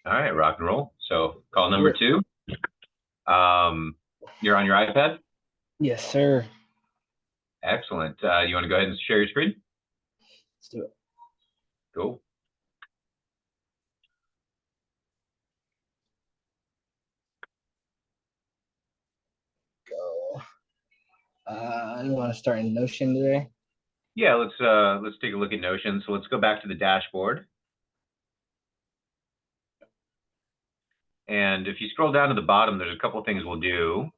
All right, rock and roll. So call number Yeah. two. Um, you're on your iPad. Yes, sir. Excellent. You want to go ahead and share your screen? Let's do it. Cool. Go. You want to start in Notion today? Yeah, let's take a look at Notion. So let's go back to the dashboard. And if you scroll down to the bottom, there's a couple things we'll do.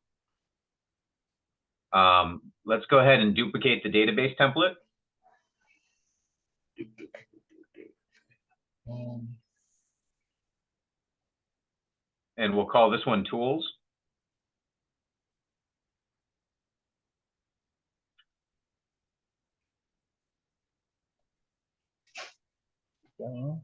Let's go ahead and duplicate the database template. Um, And we'll call this one tools. go.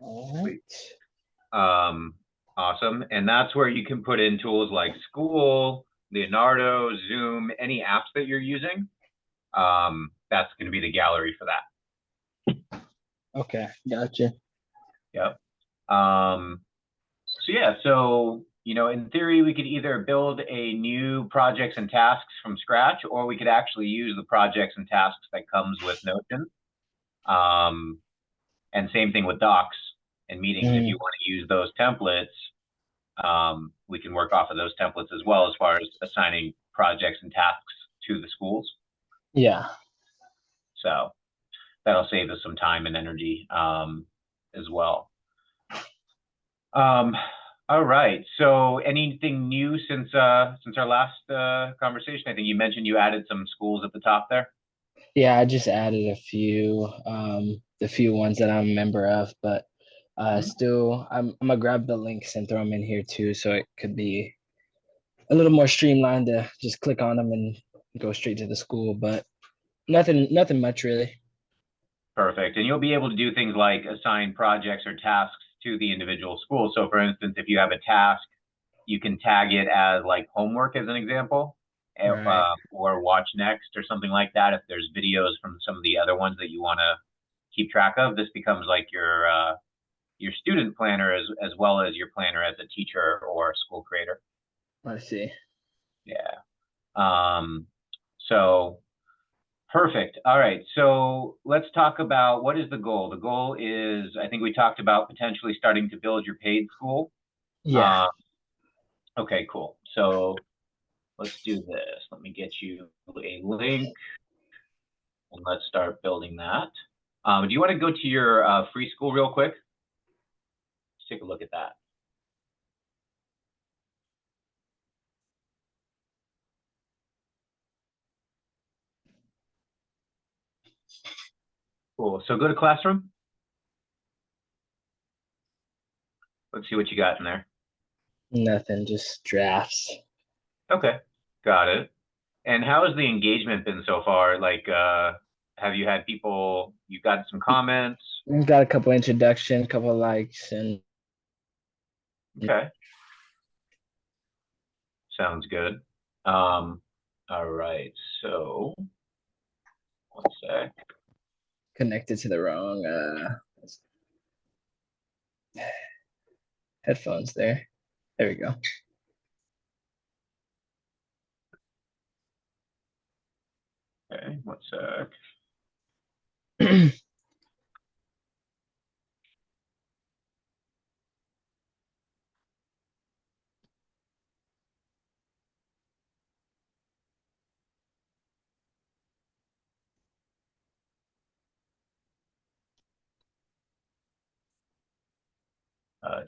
All Sweet. right. Um, awesome. And that's where you can put in tools like School, Leonardo, Zoom, any apps that you're using. That's going to be the gallery for that. Okay, gotcha. Yep. So yeah, so in theory, we could either build a new projects and tasks from scratch, or we could actually use the projects and tasks that comes with Notion. Um, and same thing with docs and meetings. If you Mm, want to use those templates, we can work off of those templates as well as far as assigning projects and tasks to the schools. yeah. So that'll save us some time and energy as well. Um, all right. So anything new since our last conversation? I think you mentioned you added some schools at the top there. Yeah, I just added the few ones that I'm a member of, but Mhm. still, I'm gonna grab the links and throw them in here too, so it could be a little more streamlined to just click on them and go straight to the school. But nothing much really. Perfect. And you'll be able to do things like assign projects or tasks to the individual school. So for instance, if you have a task, you can tag it as like homework as an example, Right. or watch next or something like that. If there's videos from some of the other ones that you want to keep track of, this becomes like your student planner as well as your planner as a teacher or school creator. I see. Yeah. Um, so perfect. All right. So let's talk about what is the goal. The goal is, I think we talked about potentially starting to build your paid school. Yeah. Um, okay, cool. So let's do this. Let me get you a link and let's start building that. Do you want to go to your free school real quick? Let's take a look at that. Cool. So go to classroom. Let's see what you got in there. Nothing, just drafts. Okay, got it. And how has the engagement been so far? Like, have you had people, you got some comments? Got a couple introduction, couple likes, and Okay, sounds good. Um, all right, so one sec. connected to the wrong headphones there. There we go. Okay, one sec.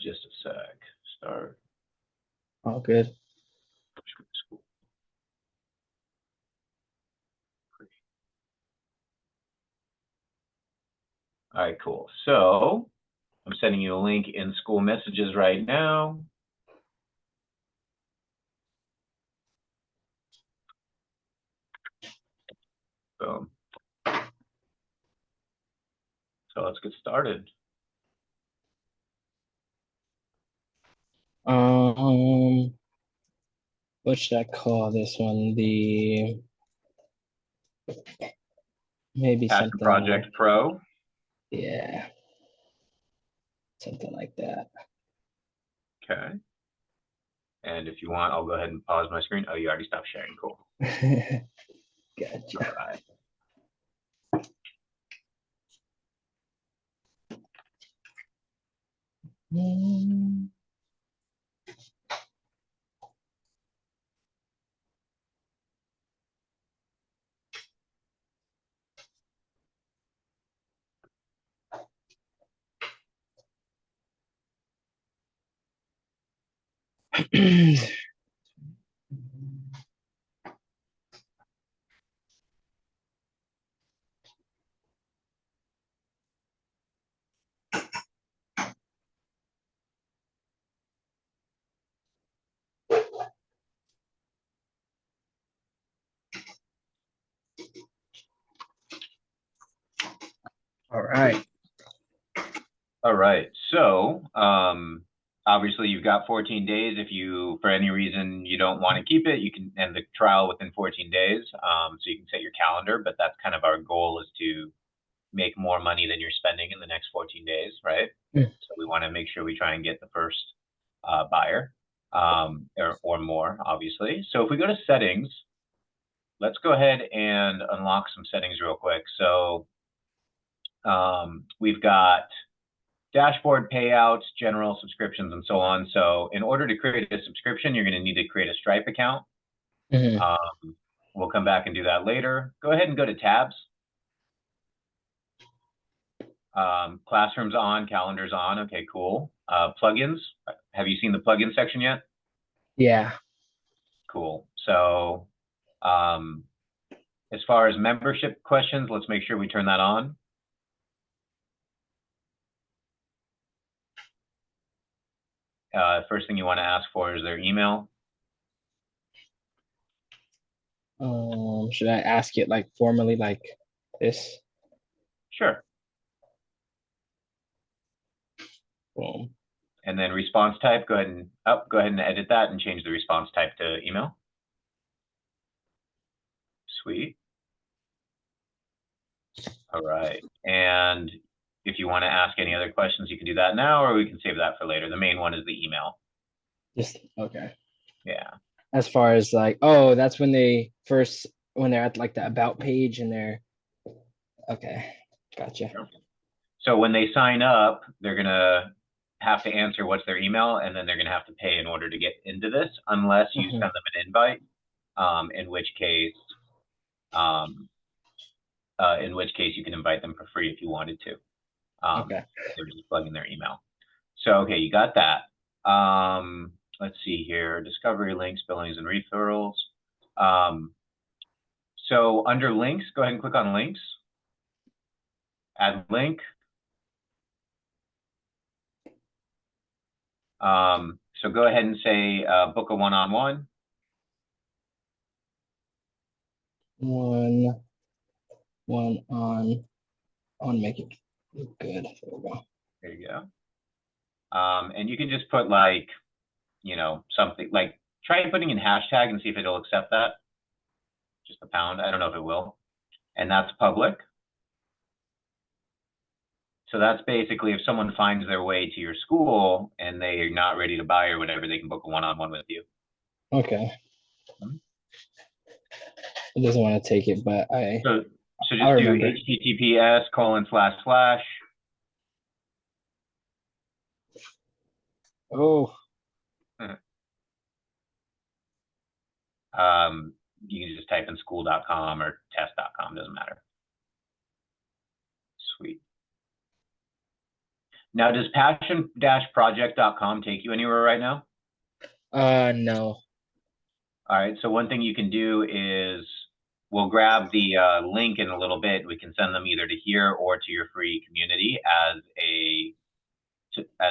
Just a sec. Start. All good. All right, cool. So I'm sending you a link in school messages right now. Boom. So let's get started. Um, what should I call this one? The maybe Passion something Project like, Pro. yeah, something like that. Okay. And if you want, I'll go ahead and pause my screen. Oh, you already stopped sharing. Cool. Gotcha. All right. Mm. All right. All right. So, obviously you've got 14 days. If you, for any reason, you don't want to keep it, you can end the trial within 14 days. So you can set your calendar, but that's kind of our goal, is to make more money than you're spending in the next 14 days, right? Mm. So we want to make sure we try and get the first buyer, or more, obviously. So if we go to settings, let's go ahead and unlock some settings real quick. So we've got dashboard, payouts, general subscriptions, and so on. So in order to create a subscription, you're going to need to create a Stripe account. Mhm. We'll come back and do that later. Go ahead and go to tabs. Classrooms on, calendars on. Okay, cool. Plugins. Have you seen the plugin section yet? Yeah. Cool. So as far as membership questions, let's make sure we turn that on. First thing you want to ask for is their email. Should I ask it like formally like this? Sure. Boom. And then response type, go ahead and edit that and change the response type to email. Sweet. All right. And if you want to ask any other questions, you can do that now, or we can save that for later. The main one is the email. Just okay. Yeah. As far as like, oh, that's when when they're at like the about page and they're okay. Gotcha. So when they sign up, they're going to have to answer what's their email, and then they're going to have to pay in order to get into this, unless you send them an invite, in which case you can invite them for free if you wanted to. Okay. They're just plugging their email. So, okay, you got that. Let's see here. Discovery links, billings, and referrals. So under links, go ahead and click on links. Add link. So go ahead and say book a one-on-one. One on make it look good. There we go. There you go. And you can just put like, something like, try putting in hashtag and see if it'll accept that. Just a pound. I don't know if it will. And that's public. So that's basically if someone finds their way to your school and they're not ready to buy or whatever, they can book a one-on-one with you. Okay. Mm-hmm. It doesn't want to take it, but So just I'll do remember. https:// Oh. You can just type in school.com or test.com, doesn't matter. Sweet. Now, does passion-project.com take you anywhere right now? No. All right, so one thing you can do is we'll grab the link in a little bit. We can send them either to here or to your free community as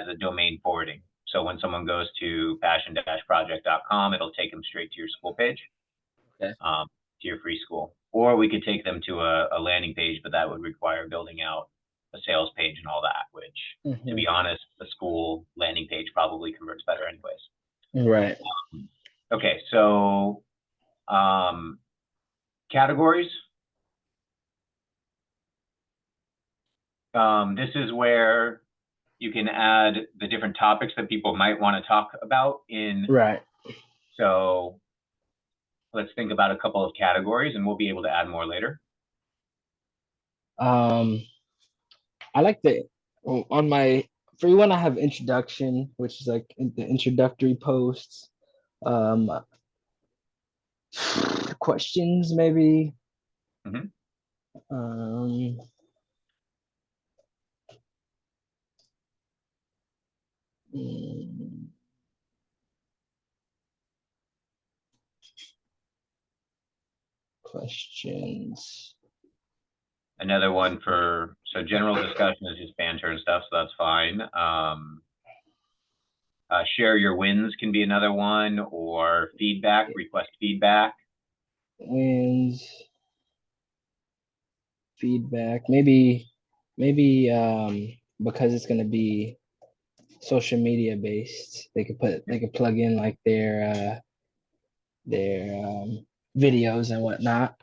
a domain forwarding. So when someone goes to passion-project.com, it'll take them straight to your school page, Okay. to your free school. Or we could take them to a landing page, but that would require building out a sales page and all that, which, to be honest, the school landing page probably converts better anyways. Right. Okay, so categories. This is where you can add the different topics that people might want to talk about in. Right. So let's think about a couple of categories and we'll be able to add more later. Um, I like on my for one I have introduction, which is like the introductory posts. Um, questions maybe. Mhm. Um, mm, questions. Another one so general discussion is just banter and stuff, so that's fine. Share your wins can be another one, or feedback, request feedback. Wins, feedback, maybe because it's gonna be social media based, they could plug in like their videos and whatnot.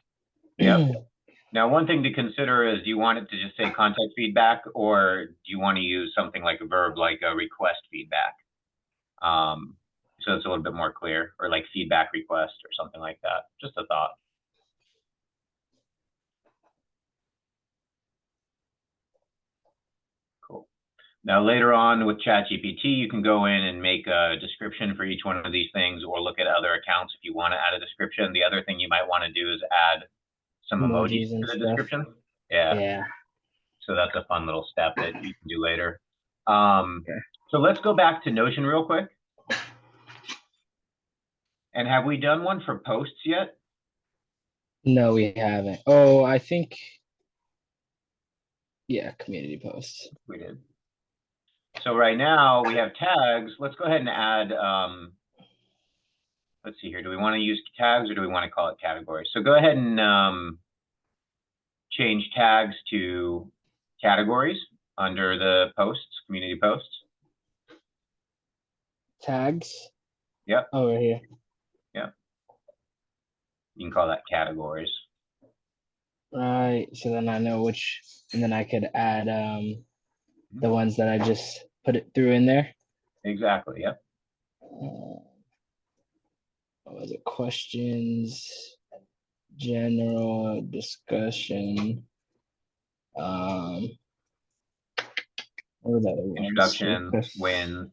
Yep. Now, one thing to consider is, do you want it to just say contact feedback, or do you want to use something like a verb, like a request feedback? So it's a little bit more clear, or like feedback request or something like that. Just a thought. Cool. Now, later on with ChatGPT, you can go in and make a description for each one of these things, or look at other accounts if you want to add a description. The other thing you might want to do is add some emojis Emojis and to the stuff. description. Yeah. Yeah. So that's a fun little step that you can do later. Um, Okay. so let's go back to Notion real quick. And have we done one for posts yet? No, we haven't. Oh, I think yeah, community posts. We did. So right now we have tags. Let's go ahead and add, let's see here. Do we want to use tags or do we want to call it categories? So go ahead and change tags to categories under the posts, community posts. Tags. Yep. Oh, right here. Yep. You can call that categories. Right. So then I know which, and then I could add the ones that I just put it through in there. Exactly. Yep. What was it? Questions, general discussion. Um, what were the other ones? Introduction, wins.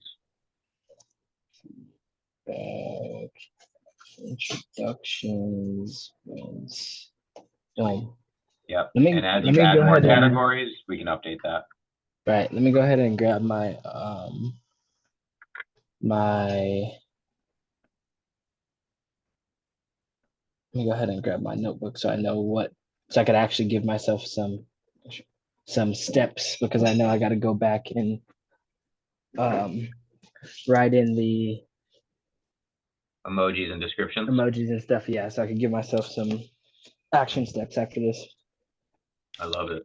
Introductions, wins. Boom. Yep. And as Let you me add go more ahead and categories, we can update that. right. Let me go ahead and grab my let me go ahead and grab my notebook so I know so I could actually give myself some steps because I know I got to go back and um write in the Emojis and descriptions. emojis and stuff. Yeah, so I could give myself some action steps after this. I love it.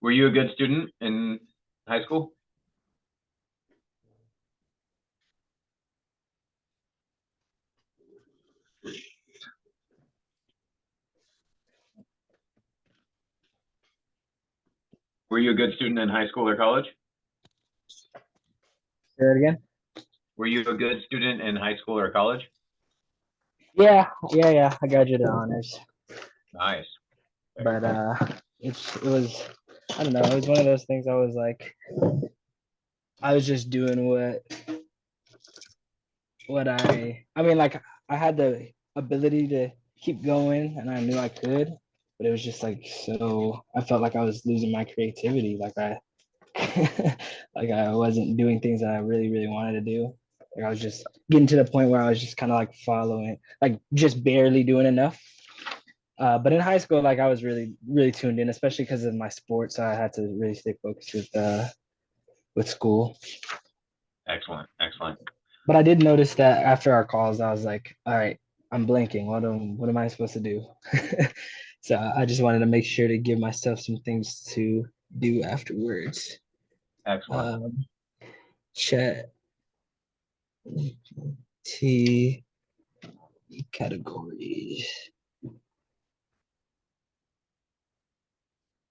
Were you a good student in high school? Were you a good student in high school or college? Say that again. Were you a good student in high school or college? Yeah. I graduated honors, Nice. Very but cool. it was I don't know. It was one of those things. I was just doing what I mean, like I had the ability to keep going and I knew I could, but it was just like so I felt like I was losing my creativity. Like I like I wasn't doing things that I really, really wanted to do. Like I was just getting to the point where I was just kind of like following, like just barely doing enough. But in high school, like I was really, really tuned in, especially because of my sports. So I had to really stay focused with school. Excellent. Excellent. But I did notice that after our calls, I was like, all right, I'm blinking. What am I supposed to do? So I just wanted to make sure to give myself some things to do afterwards. Excellent. Um, chat. T categories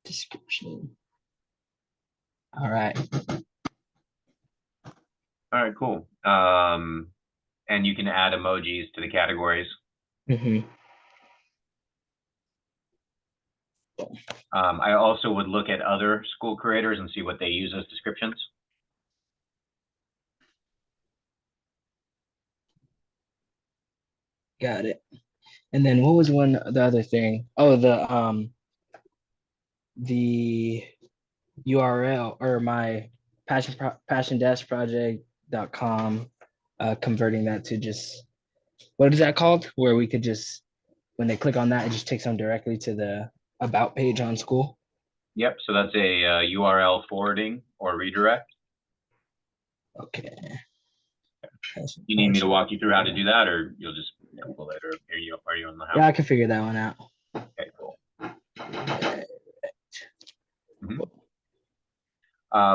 description. All right. All right, cool. And you can add emojis to the categories. Mm-hmm. I also would look at other school creators and see what they use as descriptions. Got it. And then what was the other thing? Oh, the URL or my passion-project.com, converting that to just what is that called? Where we could just when they click on that, it just takes them directly to the about page on school. Yep, so that's a URL forwarding or redirect. Okay. You need me to walk you through how to do that, or you'll just Google it, or are you on the Yeah, house? I can figure that one out. Okay, cool. Okay. Mhm.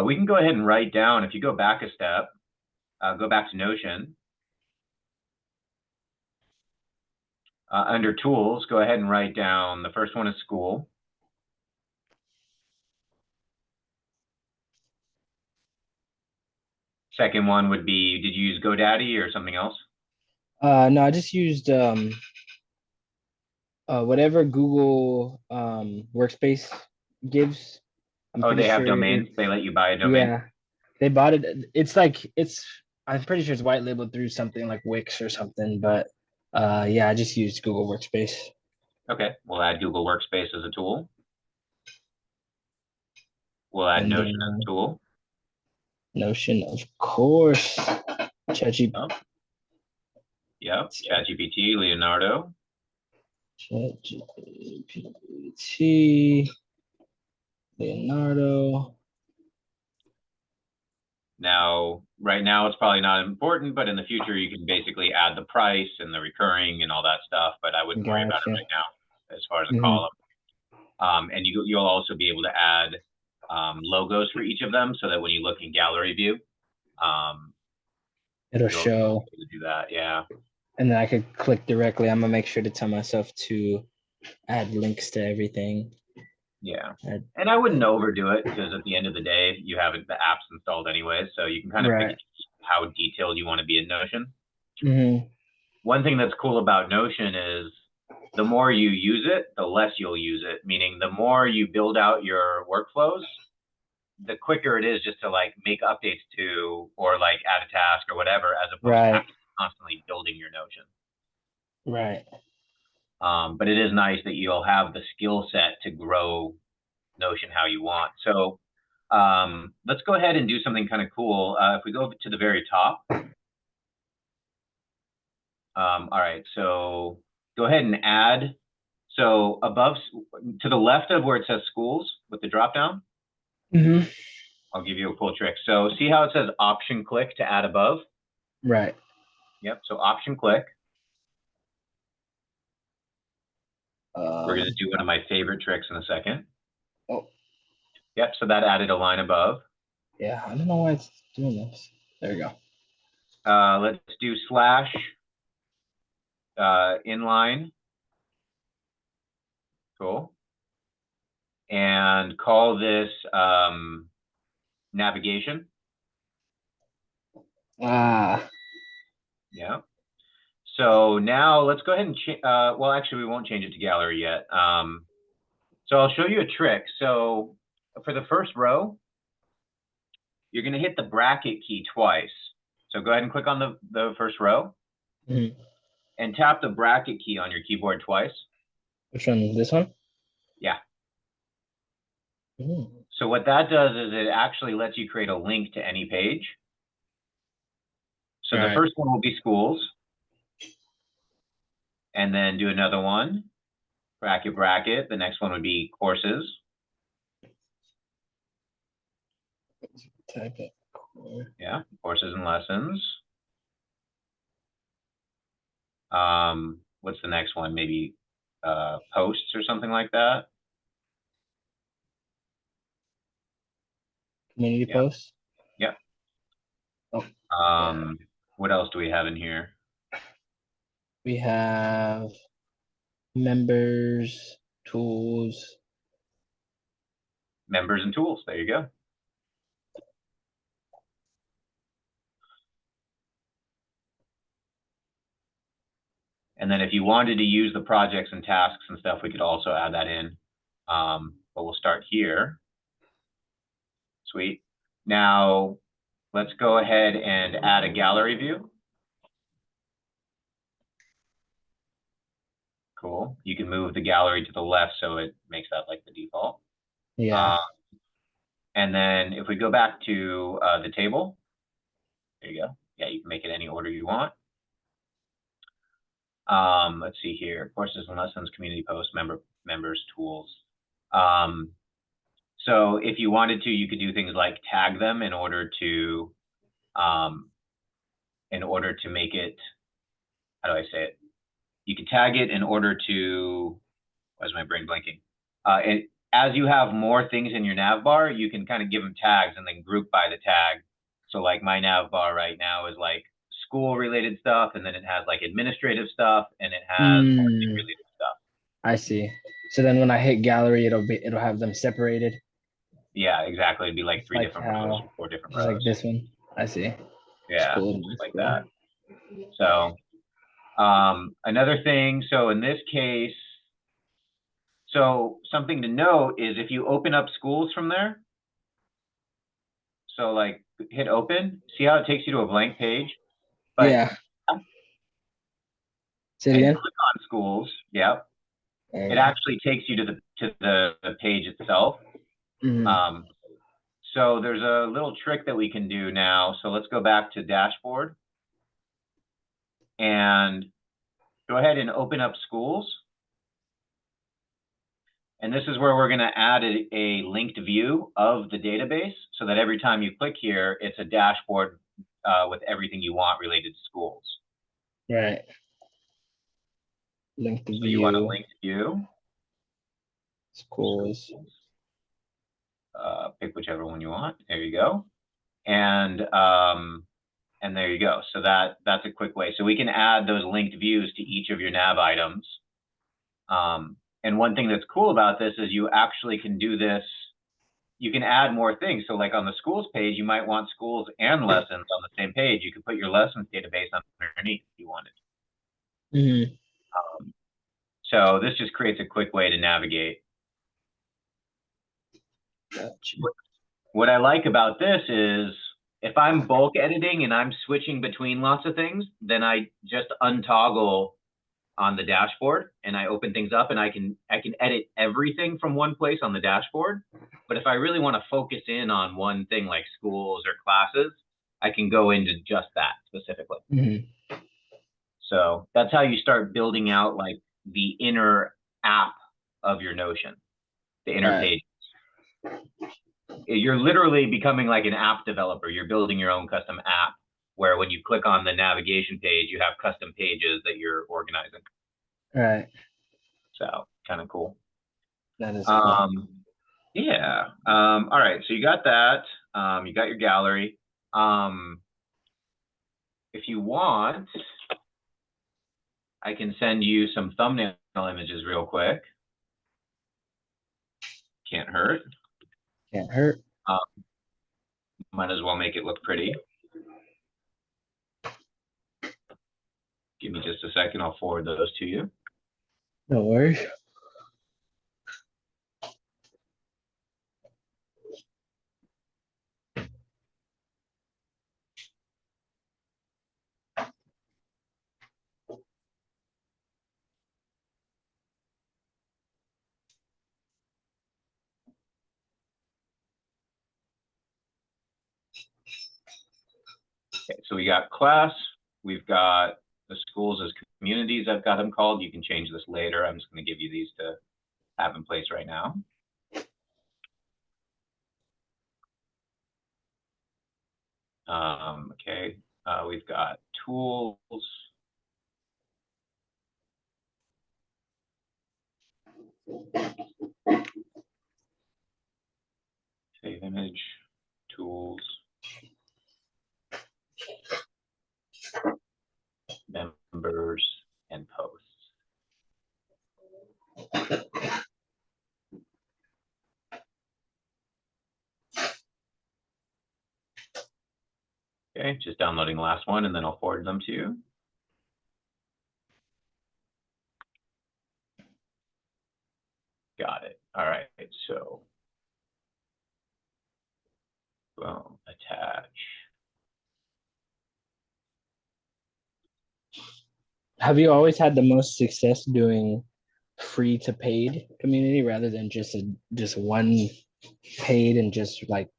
We can go ahead and write down, if you go back a step, go back to Notion. Under tools, go ahead and write down, the first one is school. Second one would be, did you use GoDaddy or something else? No, I just used whatever Google Workspace gives. I'm Oh, pretty they have sure domains. They let you buy a domain. yeah, they bought it. It's like I'm pretty sure it's white labeled through something like Wix or something, but yeah, I just used Google Workspace. Okay, we'll add Google Workspace as a tool. We'll add And Notion as a then tool. Notion, of course. ChatGPT. Oh, yep, ChatGPT, Leonardo. ChatGPT, Leonardo. Now, right now, it's probably not important, but in the future, you can basically add the price and the recurring and all that stuff. But I wouldn't worry about it Gotcha. right now as far as a Hmm. column. And you'll also be able to add logos for each of them so that when you look in gallery view, um, It'll you'll be show, able to do that. Yeah. and then I could click directly. I'm gonna make sure to tell myself to add links to everything. Yeah. Add, And I wouldn't overdo it because at the end of the day, you have the apps installed anyway. So you can kind of pick right. how detailed you want to be in Notion. Hmm. One thing that's cool about Notion is the more you use it, the less you'll use it, meaning the more you build out your workflows, the quicker it is just to like make updates to or like add a task or whatever, as opposed to Right. actually constantly building your Notion. Right. But it is nice that you'll have the skill set to grow Notion how you want. So let's go ahead and do something kind of cool. If we go to the very top, all right, so go ahead and add. So above, to the left of where it says schools with the drop down, Hmm. I'll give you a cool trick. So see how it says option click to add above? Right. Yep, so option click. We're Um, gonna do one of my favorite tricks in a second. oh, Yep, so that added a line above. yeah. I don't know why it's doing this. There we go. Let's do slash inline. Cool. And call this navigation. Ah. Yeah. So now let's go ahead and well, actually, we won't change it to gallery yet. So I'll show you a trick. So for the first row, you're going to hit the bracket key twice. So go ahead and click on the first row Mhm. and tap the bracket key on your keyboard twice. Which one? This one? Yeah. Mm. So what that does is it actually lets you create a link to any page. So All the right. first one will be schools, and then do another one, bracket, bracket. The next one would be courses. Type it. Yeah, courses and lessons. What's the next one? Maybe posts or something like that. Community Yeah, post. yeah. Oh, yeah. What else do we have in here? We have members, tools. Members and tools. There you go. And then if you wanted to use the projects and tasks and stuff, we could also add that in. But we'll start here. Sweet. Now, let's go ahead and add a gallery view. Cool. You can move the gallery to the left so it makes that like the default. Yeah. And then if we go back to the table, there you go. Yeah, you can make it any order you want. Let's see here. Courses and lessons, community posts, members, tools. So if you wanted to, you could do things like tag them in order to make it, how do I say it? You can tag it in order to, why is my brain blanking? As you have more things in your nav bar, you can kind of give them tags and then group by the tag. So like my nav bar right now is like school related stuff, and then it has like administrative stuff, and it has marketing related stuff. I see. So then when I hit gallery, it'll have them separated. Yeah, exactly. It'd be like three Like different how, rows, 4 different just like rows. this one. I see. Yeah, Cool. just like Cool. that. So another thing, so in this case, so something to note is if you open up schools from there, so like hit open, see how it takes you to a blank page? But Yeah. Say it and again. click on schools, yep. It actually takes you to the page itself. So there's a little trick that we can do now. So let's go back to dashboard and go ahead and open up schools. And this is where we're going to add a linked view of the database so that every time you click here, it's a dashboard with everything you want related to schools. Right. Linked view. So you want a linked view. Schools. Pick whichever one you want. There you go. And there you go. So that's a quick way. So we can add those linked views to each of your nav items. And one thing that's cool about this is you actually can do this. You can add more things. So like on the schools page, you might want schools and lessons on the same page. You could put your lessons database underneath if you wanted. So this just creates a quick way to navigate. Gotcha. What I like about this is if I'm bulk editing and I'm switching between lots of things, then I just untoggle on the dashboard and I open things up and I can edit everything from one place on the dashboard. But if I really want to focus in on one thing like schools or classes, I can go into just that specifically. So that's how you start building out like the inner app of your Notion, the inner page. You're literally becoming like an app developer. You're building your own custom app where when you click on the navigation page, you have custom pages that you're organizing. Right. So kind of cool. That is cool. Yeah. All right. So you got that. You got your gallery. If you want, I can send you some thumbnail images real quick. Can't hurt. Can't hurt. Might as well make it look pretty. Give me just a second. I'll forward those to you. No worries. Okay, so we got class. We've got the schools as communities. I've got them called. You can change this later. I'm just going to give you these to have in place right now. Okay, we've got tools. Save image, tools, members, and Just downloading the last one, and then I'll forward them to you. Got it. All right. So, boom, attach. Have you always had the most success doing free to paid community rather than just one paid and just like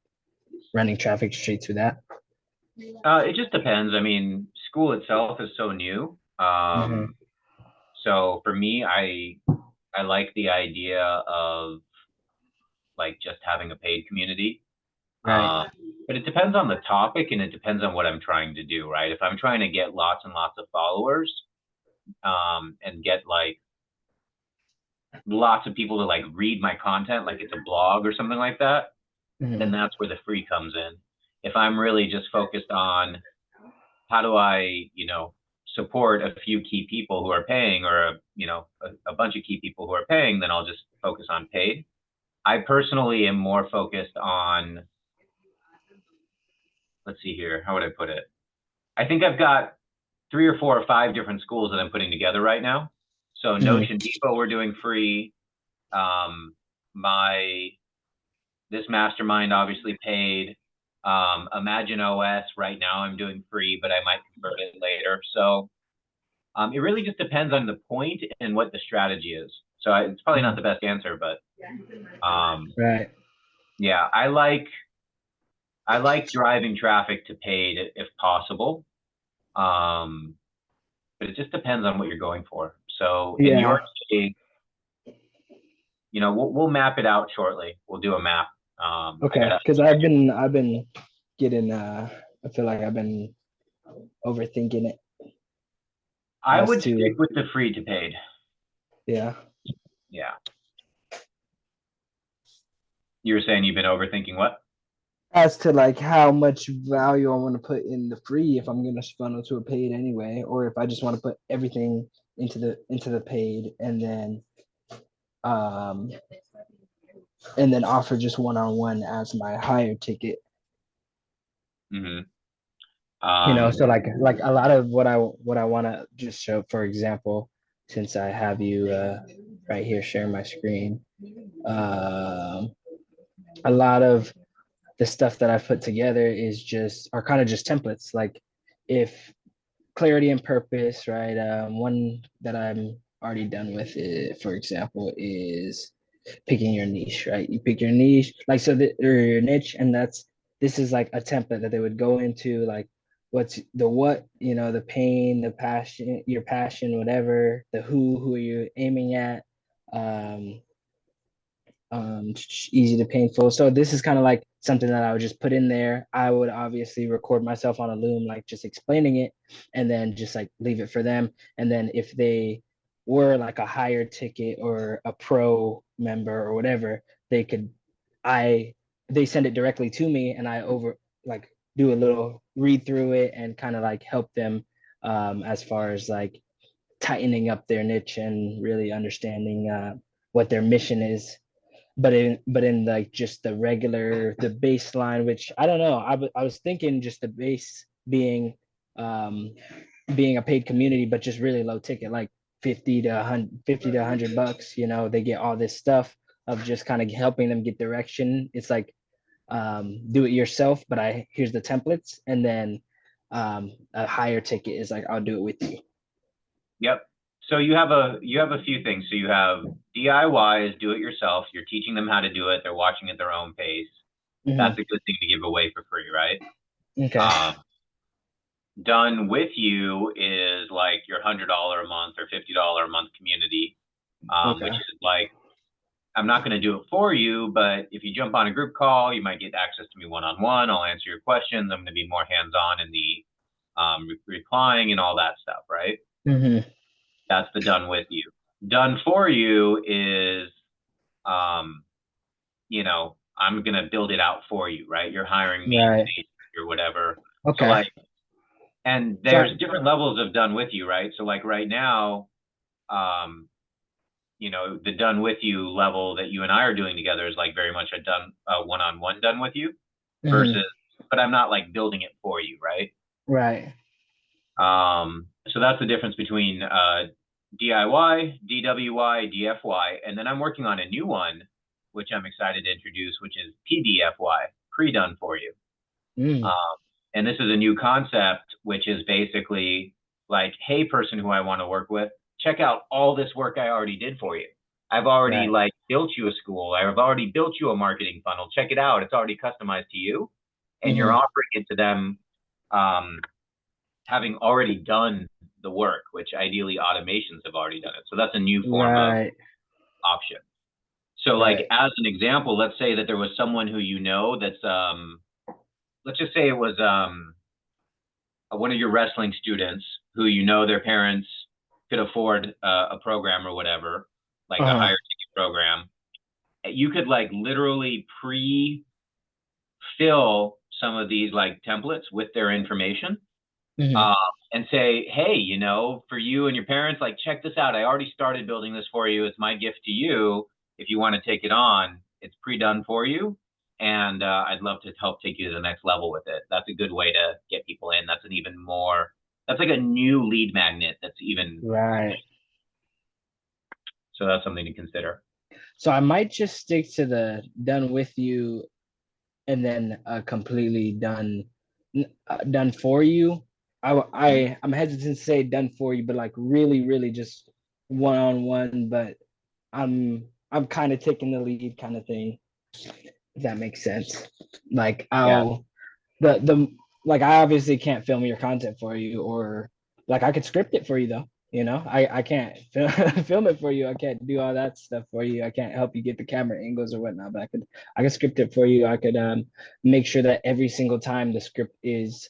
running traffic straight to that? It just depends. I mean, Skool itself is so new. Mhm. So for me, I like the idea of like just having a paid community. Right. But it depends on the topic and it depends on what I'm trying to do, right? If I'm trying to get lots and lots of followers, and get like lots of people to like read my content, like it's a blog or something like that, then Mhm. that's where the free comes in. If I'm really just focused on how do I, support a few key people who are paying or, a bunch of key people who are paying, then I'll just focus on paid. I personally am more focused on, let's see here, how would I put it? I think I've got 3 or 4 or 5 different schools that I'm putting together right now. So Mhm. Notion Depot, we're doing free. Um, my this mastermind obviously paid. Imagine OS right now I'm doing free, but I might convert it later. So it really just depends on the point and what the strategy is. So it's probably not Mhm. the best answer, but Right. yeah, I like driving traffic to paid if possible. Um, but it just depends on what you're going for. So in your Yeah. case, we'll map it out shortly. We'll do a map. I Okay. gotta. Because I've been getting I feel like I've been overthinking it I as would to stick with the free to paid. yeah. Yeah. You were saying you've been overthinking what? As to like how much value I want to put in the free if I'm gonna funnel to a paid anyway, or if I just want to put everything into the paid um and then offer just one-on-one as my higher ticket. Mm-hmm. So like a lot of what I want to just show, for example, since I have you right here sharing my screen, um a lot of the stuff that I've put together are kind of just templates. Like if clarity and purpose, right? One that I'm already done with, for example, is picking your niche, right? You pick your niche, like or your niche, and this is like a template that they would go into, like what's the what, the pain, the passion, your passion, whatever, the who are you aiming at, um, easy to painful. So this is kind of like something that I would just put in there. I would obviously record myself on a loom, like just explaining it, and then just like leave it for them. And then if they were like a higher ticket or a pro member or whatever, they could, I, they send it directly to me, and I like do a little read through it and kind of like help them as far as like tightening up their niche and really understanding what their mission is, but in like just the baseline, which I don't know. I was thinking just the base um being a paid community, but just really low ticket, like 50 to 100 bucks. They get all this stuff of just kind of helping them get direction. It's like do it yourself, but here's the templates, and then a higher ticket is like I'll do it with you. Yep. So you have a few things. So you have DIY is do it yourself. You're teaching them how to do it. They're watching at their own pace. That's Hmm. a good thing to give away for free, right? Okay. Um, Done with you is like your $100 a month or $50 a month community, which Okay. is like I'm not going to do it for you, but if you jump on a group call, you might get access to me one-on-one. I'll answer your questions. I'm going to be more hands-on in the replying and all that stuff, right? Hmm. That's the done with you. Done for you is, um, I'm going to build it out for you, right? You're hiring me as an Right. agent or whatever. So Okay. like, and So there's different levels of done with you, right? So like right now, um, the done with you level that you and I are doing together is like very much a one-on-one done with you versus, mhm. but I'm not like building it for you, right? Right. So that's the difference between DIY, DWY, DFY, and then I'm working on a new one, which I'm excited to introduce, which is PDFY, pre-done for you. Mm, Um, and this is a new concept, which is basically like, hey, person who I want to work with, check out all this work I already did for you. I've already right. like built you a school. I've already built you a marketing funnel. Check it out. It's already customized to you. And you're Hmm. offering it to them um, having already done the work, which ideally automations have already done it. So that's a new form of Right. option. So like Right. as an example, let's say that there was someone who you know that's let's just say it was one of your wrestling students who you know their parents could afford a program or whatever, like a higher Uh-huh. ticket program. You could like literally pre-fill some of these like templates with their information, Hmm. um, and say, hey, for you and your parents, like, check this out. I already started building this for you. It's my gift to you. If you want to take it on, it's pre-done for you. And I'd love to help take you to the next level with it. That's a good way to get people in. That's like a new lead magnet that's even, Right. so that's something to consider. So I might just stick to the done with you and then completely done for you. Mhm. I'm hesitant to say done for you, but like really, really just one on one. But I'm kind of taking the lead, kind of thing. If that makes sense. Like Yeah. I'll the like I obviously can't film your content for you, or like I could script it for you though. I can't film it for you. I can't do all that stuff for you. I can't help you get the camera angles or whatnot, but I could script it for you. I could make sure that every single time the script is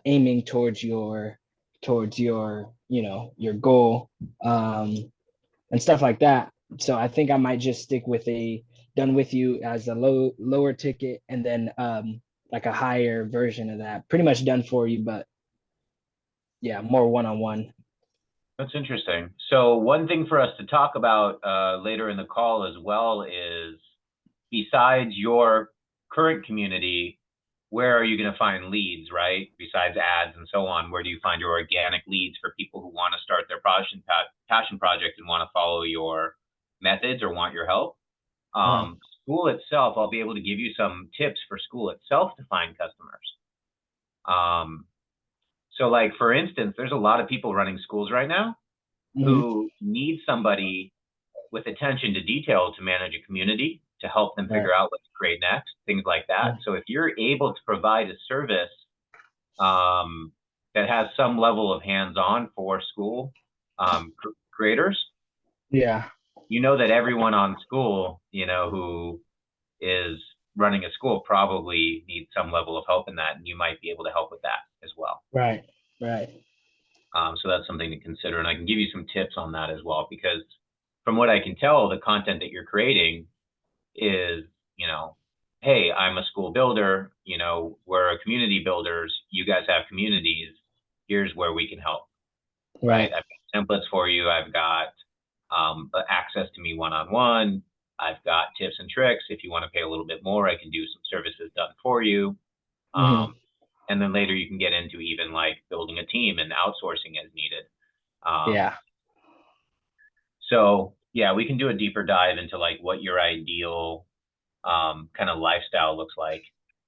aiming towards your your goal, um and stuff like that. So I think I might just stick with a done with you as a lower ticket, and then like a higher version of that. Pretty much done for you, but yeah, more one on one. That's interesting. So one thing for us to talk about later in the call as well is, besides your current community, where are you going to find leads, right? Besides ads and so on, where do you find your organic leads for people who want to start their passion project and want to follow your methods or want your help? Uh-huh. School itself, I'll be able to give you some tips for school itself to find customers. Um, so like, for instance, there's a lot of people running schools right now Hmm. who need somebody with attention to detail to manage a community, to help them Right. figure out what to create next, things like that. So if you're able to provide a service um, that has some level of hands-on for school creators, Yeah. you know that everyone on school, who is running a school probably needs some level of help in that, and you might be able to help with that as well. Right. Right. So that's something to consider, and I can give you some tips on that as well, because from what I can tell, the content that you're creating is, you know, hey, I'm a school builder, we're a community builders, you guys have communities, here's where we can help, right? Right. I've got templates for you, I've got access to me one-on-one, I've got tips and tricks. If you want to pay a little bit more, I can do some services done for you. Hmm. Um, and then later you can get into even like building a team and outsourcing as needed. Um, Yeah. so yeah, we can do a deeper dive into like what your ideal kind of lifestyle looks like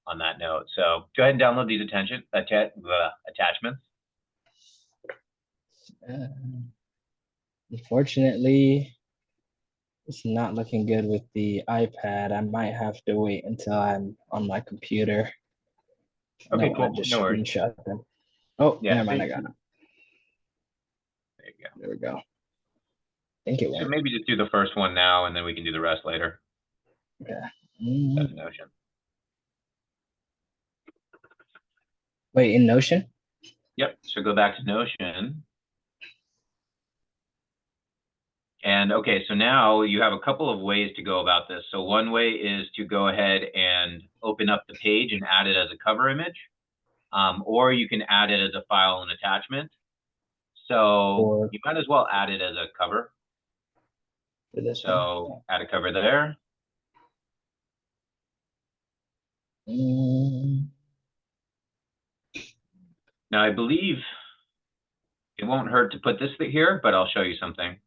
on that note. So go ahead and download these attachments. Uh, Unfortunately, it's not looking good with the iPad. I might have to wait until I'm on my computer. I Okay, don't want cool. to just No worries. screenshot them. Oh, Yeah, never so mind. I got it. there you go. There we go. I think it So went. maybe just do the first one now, and then we can do the rest later. Okay. That's Notion. Wait, in Notion? Yep. So go back to Notion. And okay, so now you have a couple of ways to go about this. So one way is to go ahead and open up the page and add it as a cover image, or you can add it as a file and attachment. So For you might as well add it as a cover. this one. So add a cover there. Mm, Now, I believe it won't hurt to put this here, but I'll show you something.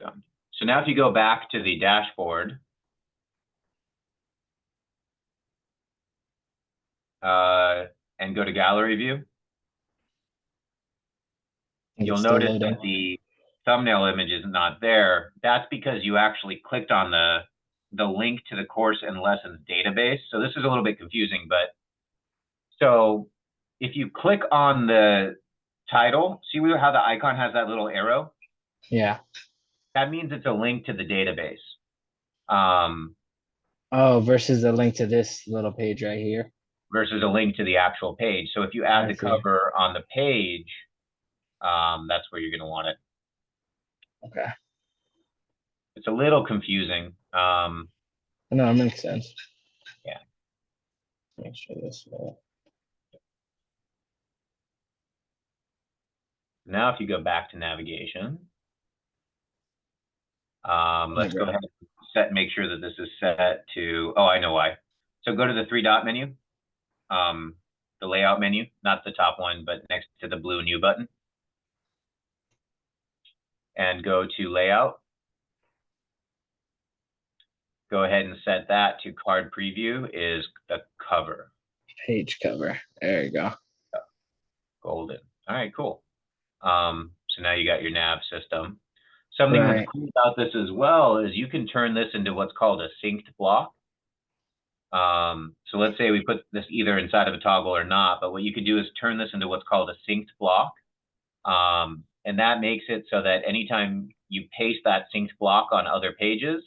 So now if you go back to the dashboard, and go to gallery view, you'll notice that the thumbnail image is not there. That's because you actually clicked on the link to the course and lessons database. So this is a little bit confusing, but so if you click on the title, see how the icon has that little arrow? Yeah. That means it's a link to the database. Oh, versus the link to this little page right here. Versus a link to the actual page. So if you add the cover on the page, that's where you're going to want it. Okay. It's a little confusing. No, it makes sense. Yeah. Make sure this. Now, if you go back to navigation, let's go ahead and make sure that this is set to, oh, I know why. So go to the 3-dot menu, the layout menu, not the top one, but next to the blue new button. And go to layout. Go ahead and set that to card preview is the cover. Page cover. There you go. Golden. All right, cool. So now you got your nav system. Something that's cool about this as well is you can turn this into what's called a synced block. So let's say we put this either inside of a toggle or not, but what you can do is turn this into what's called a synced block. And that makes it so that anytime you paste that synced block on other pages,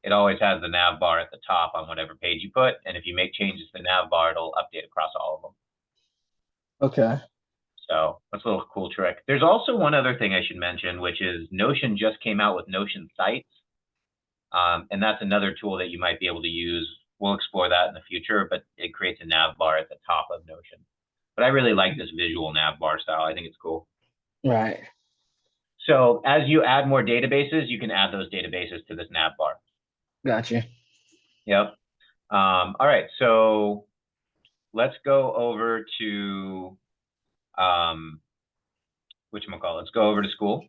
it always has the nav bar at the top on whatever page you put. And if you make changes to the nav bar, it'll update across all of them. Okay. So that's a little cool trick. There's also one other thing I should mention, which is Notion just came out with Notion Sites. And that's another tool that you might be able to use. We'll explore that in the future, but it creates a nav bar at the top of Notion. But I really like this visual nav bar style. I think it's cool. Right. So as you add more databases, you can add those databases to this nav bar. Gotcha. Yep. All right. So let's go over to whatchamacallit. Let's go over to school.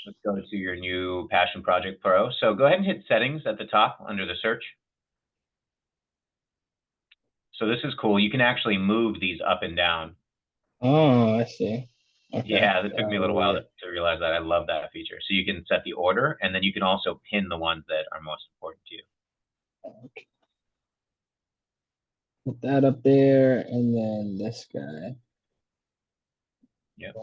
Let's go to your new Passion Project Pro. So go ahead and hit settings at the top under the search. So this is cool. You can actually move these up and down. Oh, I see. Okay. Yeah, it took me a little while to realize that. I love that feature. So you can set the order, and then you can also pin the ones that are most important to you. Okay. Put that up there, and then this guy. Yep.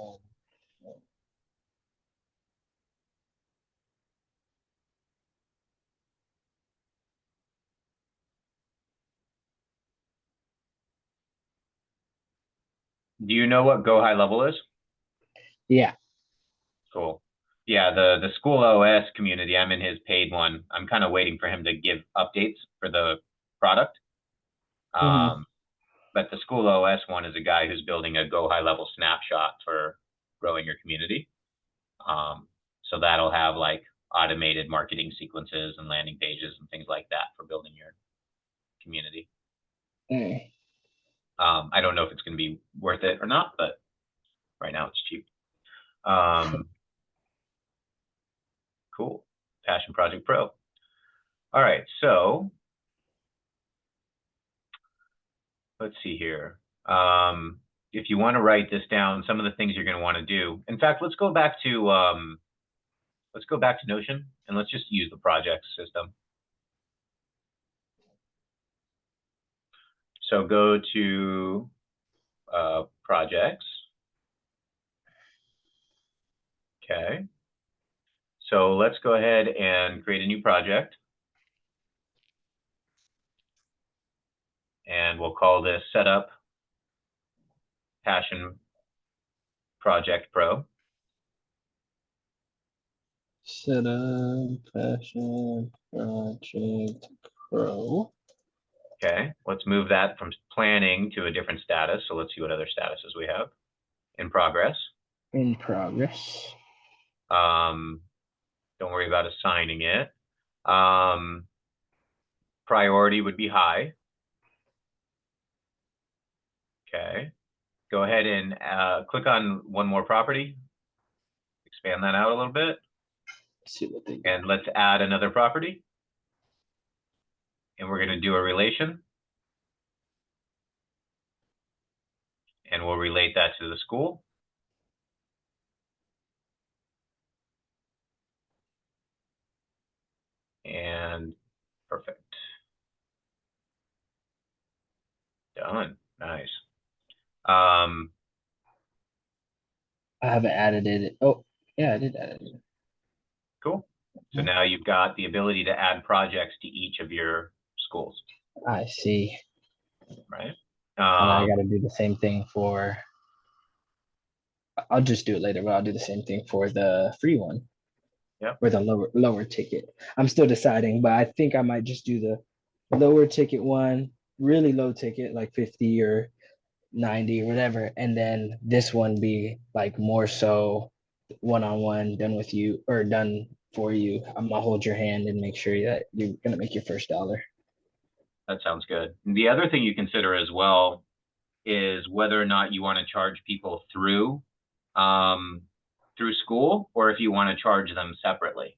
Do you know what Go High Level is? Yeah. Cool. Yeah, the School OS community, I'm in his paid one. I'm kind of waiting for him to give updates for the product. But the School OS one is a guy who's building a Go High Level snapshot for growing your community. So that'll have like automated marketing sequences and landing pages and things like that for building your community. I don't know if it's going to be worth it or not, but right now it's cheap. Cool. Passion Project Pro. All right, so let's see here. If you want to write this down, some of the things you're going to want to do. In fact, let's go back to Notion and let's just use the project system. So go to projects. Okay. So let's go ahead and create a new project. And we'll call this Setup Passion Project Pro. Setup Passion Project Pro. Okay, let's move that from planning to a different status. So let's see what other statuses we have. In progress. In progress. Don't worry about assigning it. priority would be high. Okay. Go ahead and click on one more property. Expand that out a little bit. Let's see what they got. And let's add another property. And we're going to do a relation. And we'll relate that to the school. And perfect. Done. Nice. I haven't added it. Oh, yeah, I did add it. Cool. So now you've got the ability to add projects to each of your schools. I see. Right. And I got to do the same thing for. I'll just do it later, but I'll do the same thing for the free one. Yeah. Or the lower ticket. I'm still deciding, but I think I might just do the lower ticket one, really low ticket, like 50 or 90 or whatever, and then this one be like more so one-on-one, done with you or done for you. I'm gonna hold your hand and make sure that you're gonna make your first dollar. That sounds good. The other thing you consider as well is whether or not you want to charge people through school, or if you want to charge them separately.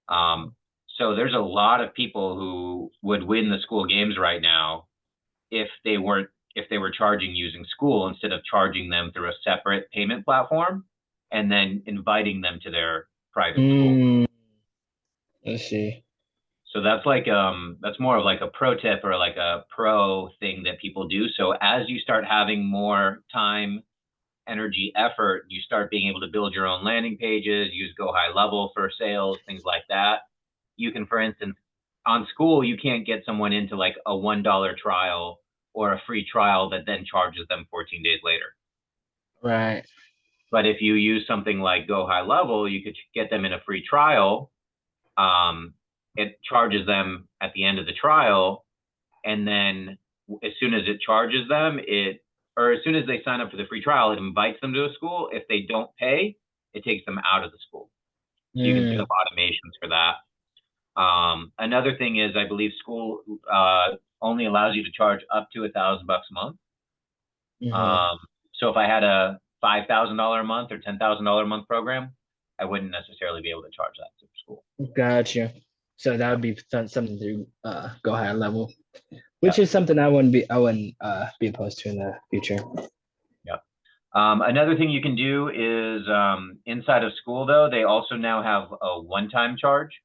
So there's a lot of people who would win the school games right now if they were charging using school instead of charging them through a separate payment platform and then inviting them to their private school. Let's see. So that's like that's more of like a pro tip or like a pro thing that people do. So as you start having more time, energy, effort, you start being able to build your own landing pages, use Go High Level for sales, things like that. You can, for instance, on school, you can't get someone into like a $1 trial or a free trial that then charges them 14 days later. Right. But if you use something like Go High Level, you could get them in a free trial. It charges them at the end of the trial. And then as soon as it charges them, or as soon as they sign up for the free trial, it invites them to a school. If they don't pay, it takes them out of the school. So you can set up automations for that. Another thing is, I believe school only allows you to charge up to $1,000 a month. So if I had a $5,000 a month or $10,000 a month program, I wouldn't necessarily be able to charge that to school. Gotcha. So that would be something to Go High Level, which is something I wouldn't be opposed to in the future. Yep. Another thing you can do is inside of school, though, they also now have a one-time charge.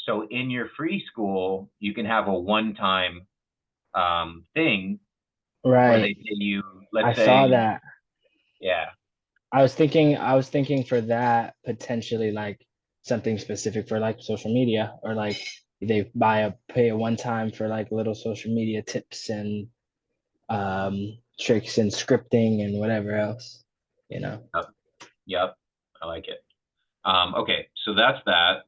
So in your free school, you can have a one-time thing. Right. Where they pay you, let's say. I saw that. Yeah. I was thinking for that potentially like something specific for like social media, or like they pay a one time for like little social media tips and tricks and scripting and whatever else, you know. Yep. I like it. Okay, so that's that.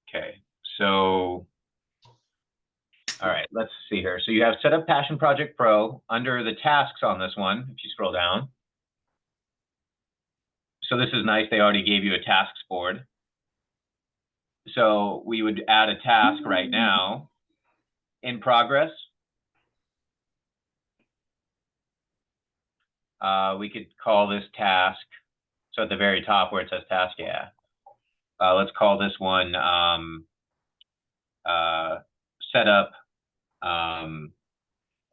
Okay, so all right, let's see here. So you have set up Passion Project Pro under the tasks on this one, if you scroll down. So this is nice. They already gave you a tasks board. So we would add a task right now in progress. We could call this task. So at the very top where it says task, yeah. Let's call this one set up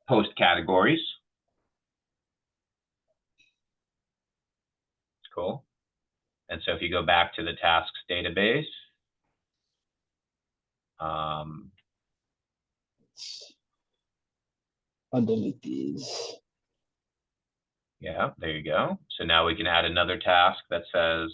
post categories. It's cool. And so if you go back to the tasks database, I'll delete these. Yeah, there you go. So now we can add another task that says,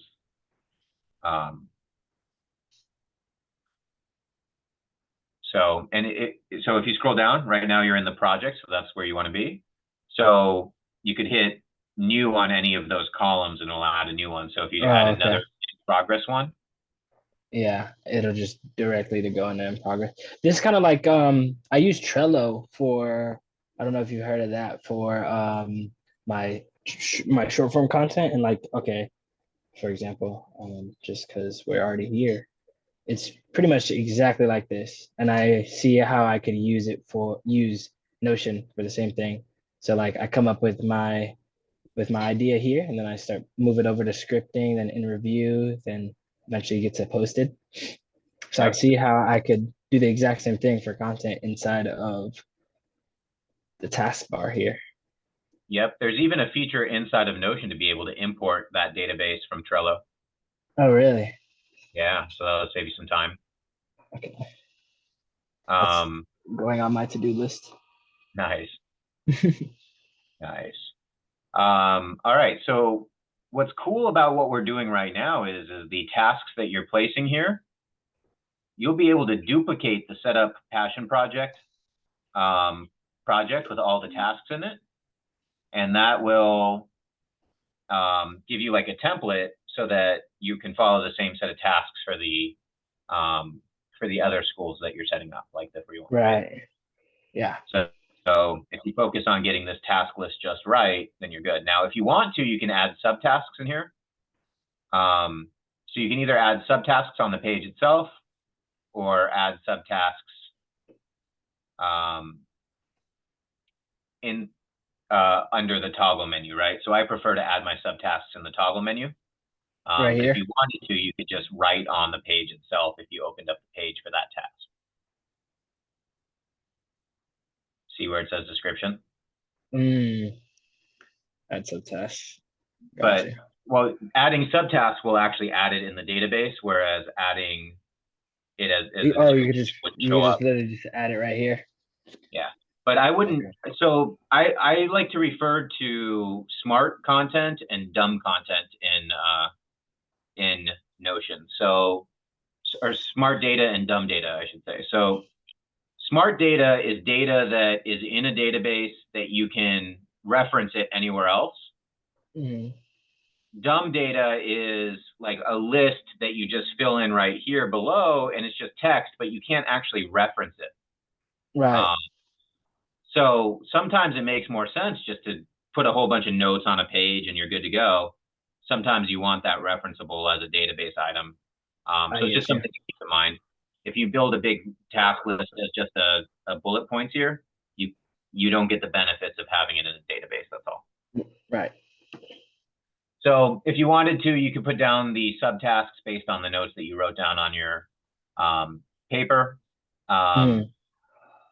so if you scroll down, right now you're in the project, so that's where you want to be. So you could hit new on any of those columns and it'll add a new one. So if you add another progress one. Yeah, it'll just directly to go in progress. This is kind of like I use Trello for, I don't know if you've heard of that, for my short form content. And like, okay, for example, just because we're already here, it's pretty much exactly like this. And I see how I could use Notion for the same thing. So like I come up with my idea here, and then I start move it over to scripting, then in review, then eventually gets it posted. So I Yep. see how I could do the exact same thing for content inside of the taskbar here. Yep. There's even a feature inside of Notion to be able to import that database from Trello. Oh, really? Yeah, so that'll save you some time. Okay. That's Um, going on my to-do list. nice, nice. All right. So what's cool about what we're doing right now is the tasks that you're placing here. You'll be able to duplicate the setup passion project with all the tasks in it, and that will give you like a template so that you can follow the same set of tasks for the other schools that you're setting up, like the free ones. Right. Yeah. So if you focus on getting this task list just right, then you're good. Now, if you want to, you can add subtasks in here. So you can either add subtasks on the page itself or add subtasks in under the toggle menu, right? So I prefer to add my subtasks in the toggle menu. Right But if here. you wanted to, you could just write on the page itself if you opened up the page for that task. See where it says description? That's a test. But, Gotcha. well, adding subtasks will actually add it in the database, whereas adding it as a Oh, description would you show could just up. literally just add it right here. Yeah. But I wouldn't, Okay. so I like to refer to smart content and dumb content in Notion. So, or smart data and dumb data, I should say. So smart data is data that is in a database that you can reference it anywhere else. Mm-hmm. Dumb data is like a list that you just fill in right here below, and it's just text, but you can't actually reference it. Right. Um, so sometimes it makes more sense just to put a whole bunch of notes on a page and you're good to go. Sometimes you want that referenceable as a database item. I So it's just get you. something to keep in mind. If you build a big task list as just a bullet points here, you don't get the benefits of having it in a database. That's all. Right. So if you wanted to, you could put down the subtasks based on the notes that you wrote down on your paper. Mm.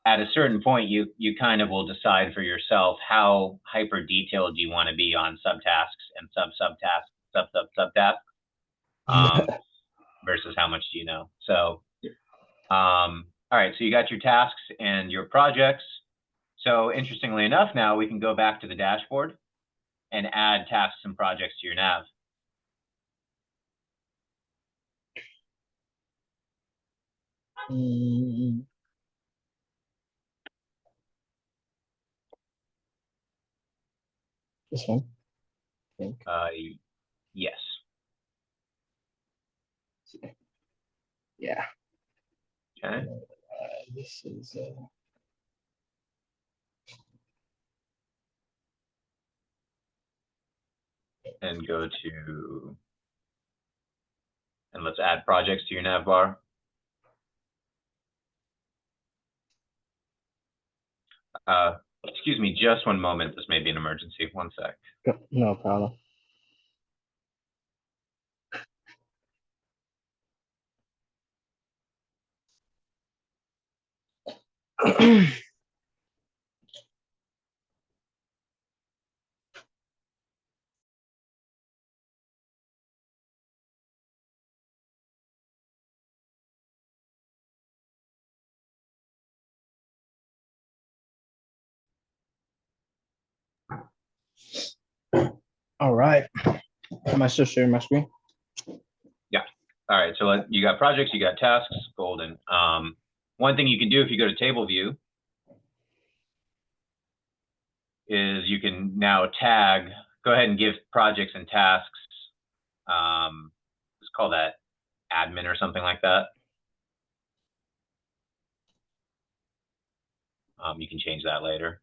At a certain point, you kind of will decide for yourself how hyper detailed you want to be on subtasks and subtasks versus how much do you know. So, all right, so you got your tasks and your projects. So interestingly enough, now we can go back to the dashboard and add tasks and projects to your nav. Mm. This one, I think. Yes. Yeah. Okay. This is. And go to, and let's add projects to your nav bar. Excuse me, just one moment. This may be an emergency. One sec. No problem. All right. Am I still sharing my screen? Yeah. All right. So you got projects, you got tasks, golden. One thing you can do if you go to table view is you can now tag, go ahead and give projects and tasks. Let's call that admin or something like that. You can change that later.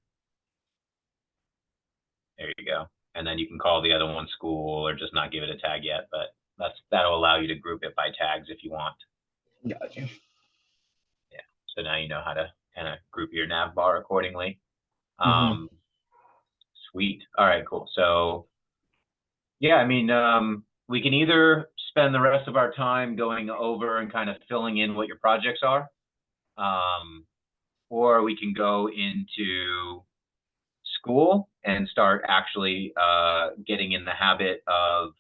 There you go. And then you can call the other one school or just not give it a tag yet, but that'll allow you to group it by tags if you want. Got you. Yeah. So now you know how to kind of group your nav bar accordingly. Hmm. Sweet. All right, cool. So yeah, I mean, we can either spend the rest of our time going over and kind of filling in what your projects are, um, or we can go into school and start actually getting in the habit of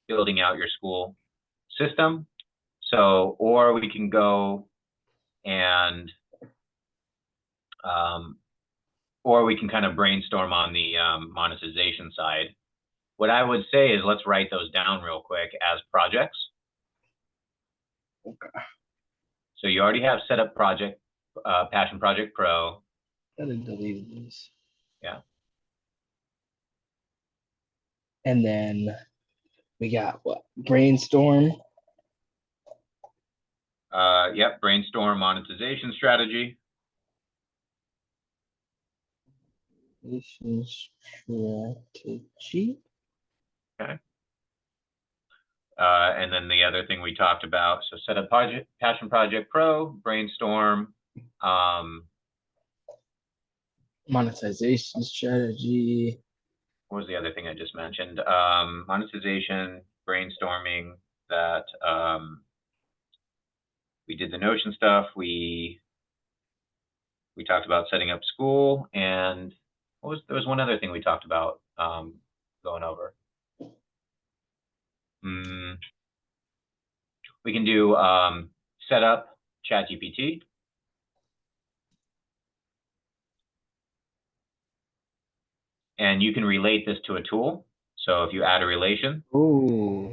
building out your school system. So, or we can go and, um, or we can kind of brainstorm on the monetization side. What I would say is let's write those down real quick as projects. Okay. So you already have set up project, Passion Project Pro. Gotta delete these. Yeah. And then we got what? Brainstorm. Yep. Brainstorm monetization strategy. Strategy. Okay. And then the other thing we talked about, so set up Passion Project Pro, brainstorm. Monetization strategy. What was the other thing I just mentioned? Monetization, brainstorming that. We did the Notion stuff. We talked about setting up school, and there was one other thing we talked about going over. We can do set up ChatGPT. And you can relate this to a tool. So if you add a relation. Oh,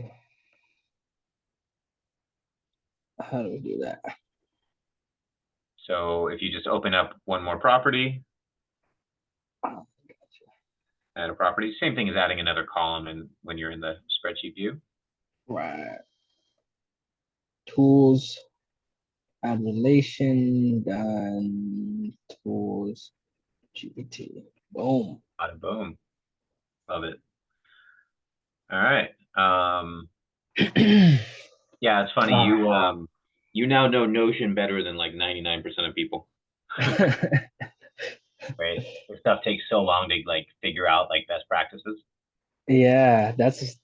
how do we do that? So if you just open up one more property, Oh, add a property, same thing as adding another column and when you're in the spreadsheet view. right. Tools, add relation, done. Tools, GPT. Boom. Bada boom. Love it. All right. Yeah, it's funny. You now know Notion better than like 99% of people. Right? This stuff takes so long to like figure out like best practices. Yeah, that's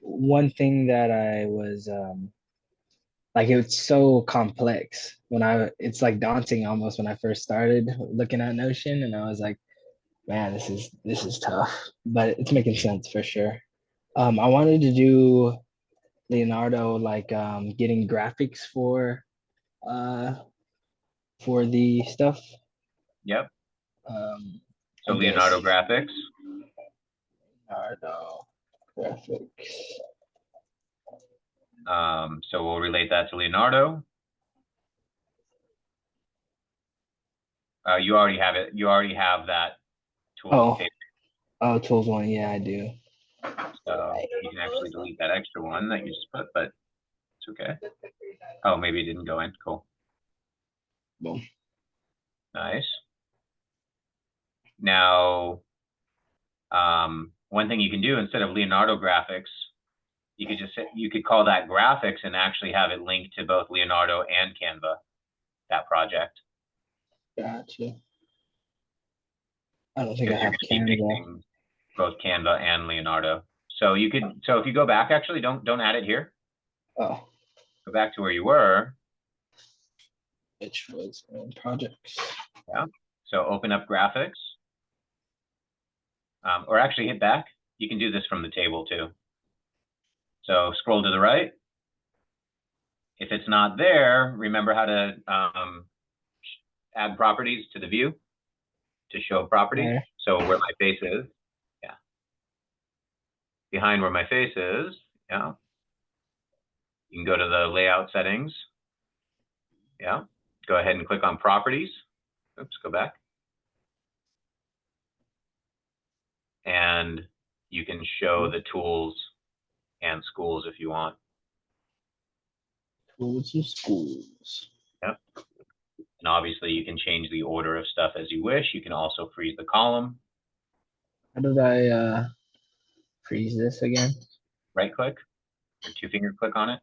one thing that I was like it's so complex when I it's like daunting almost when I first started looking at Notion and I was like, man, this is tough, but it's making sense for sure. I wanted to do Leonardo like getting graphics uh for the stuff. Yep. I So guess Leonardo graphics. Leonardo graphics. So we'll relate that to Leonardo. You already have it. You already have that tool Oh, configured. oh, tools one. Yeah, I do. So you can actually delete that extra one that you just put, but it's okay. Oh, maybe it didn't go in. Cool. Boom. Nice. Now, one thing you can do instead of Leonardo graphics, you could call that graphics and actually have it linked to both Leonardo and Canva, that project. Gotcha. I don't think I Because you're have going to be Canva. mixing both Canva and Leonardo. So you could, so if you go back, actually, don't add it here. Oh, Go back to where you were. which was projects. Yeah. So open up graphics, or actually hit back. You can do this from the table too. So scroll to the right. If it's not there, remember how to add properties to the view to show properties. Okay. So where my face is, yeah. Behind where my face is, yeah. You can go to the layout settings. Yeah. Go ahead and click on properties. Oops, go back. And you can show the tools and schools if you want. Tools and schools. Yep. And obviously you can change the order of stuff as you wish. You can also freeze the column. How did I freeze this again? Right click or two finger click on it.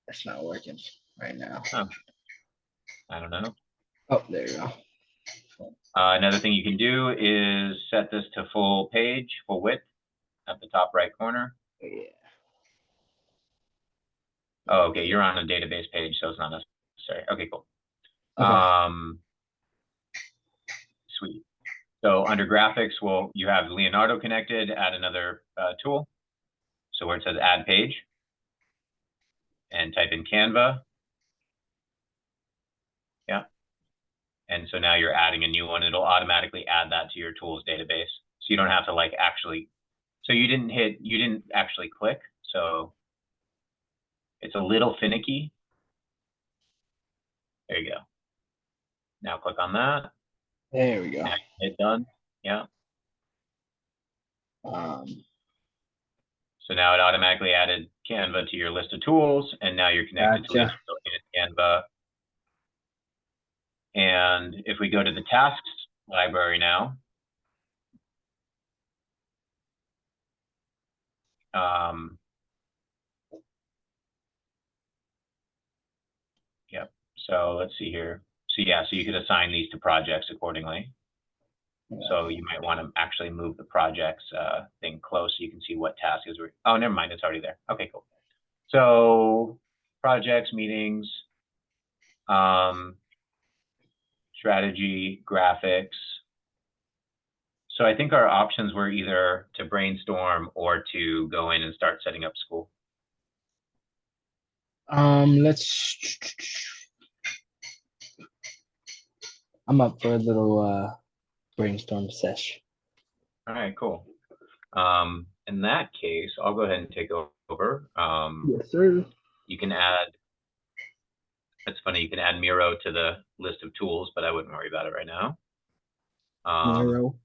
It's not working right now. Oh, I don't know. Oh, there you go. Another thing you can do is set this to full page, full width at the top right corner. Yeah. Oh, okay, you're on a database page, so it's not necessary. Okay, cool. Okay. Sweet. So under graphics, well, you have Leonardo connected, add another tool. So where it says add page, and type in Canva. Yeah. And so now you're adding a new one. It'll automatically add that to your tools database. So you don't have to like actually, so you didn't actually click. So it's a little finicky. There you go. Now click on that. There we go. Now hit done. Yeah. Um, So now it automatically added Canva to your list of tools, and now you're connected to gotcha. Leonardo and Canva. And if we go to the tasks library now, yep. So let's see here. So yeah, so you could assign these to projects accordingly. So you might want to actually move the projects thing close so you can see what task is. Oh, never mind. It's already there. Okay, cool. So projects, meetings, strategy, graphics. So I think our options were either to brainstorm or to go in and start setting up school. Let's. I'm up for a little brainstorm sesh. All right, cool. In that case, I'll go ahead and take over. Yes, sir. You can add, it's funny, you can add Miro to the list of tools, but I wouldn't worry about it right now. Miro.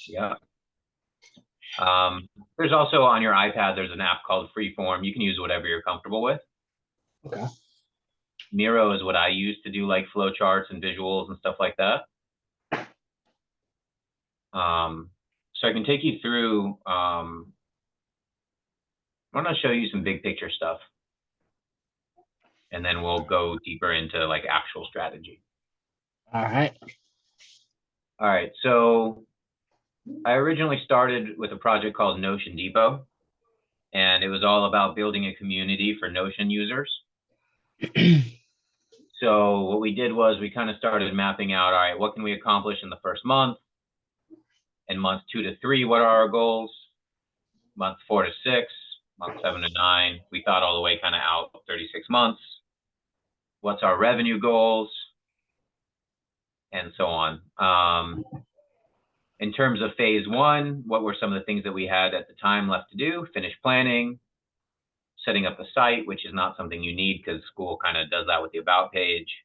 Yeah. There's also on your iPad, there's an app called Freeform. You can use whatever you're comfortable with. Okay. Miro is what I use to do like flowcharts and visuals and stuff like that. So I can take you through, I want to show you some big picture stuff. And then we'll go deeper into like actual strategy. All right. All right. So I originally started with a project called Notion Depot, and it was all about building a community for Notion users. So what we did was we kind of started mapping out, all right, what can we accomplish in the first month? In months 2 to 3, what are our goals? Month 4 to 6, month 7 to 9. We thought all the way kind of out 36 months. What's our revenue goals? And so on. In terms of phase 1, what were some of the things that we had at the time left to do? Finish planning, setting up a site, which is not something you need because school kind of does that with the about page.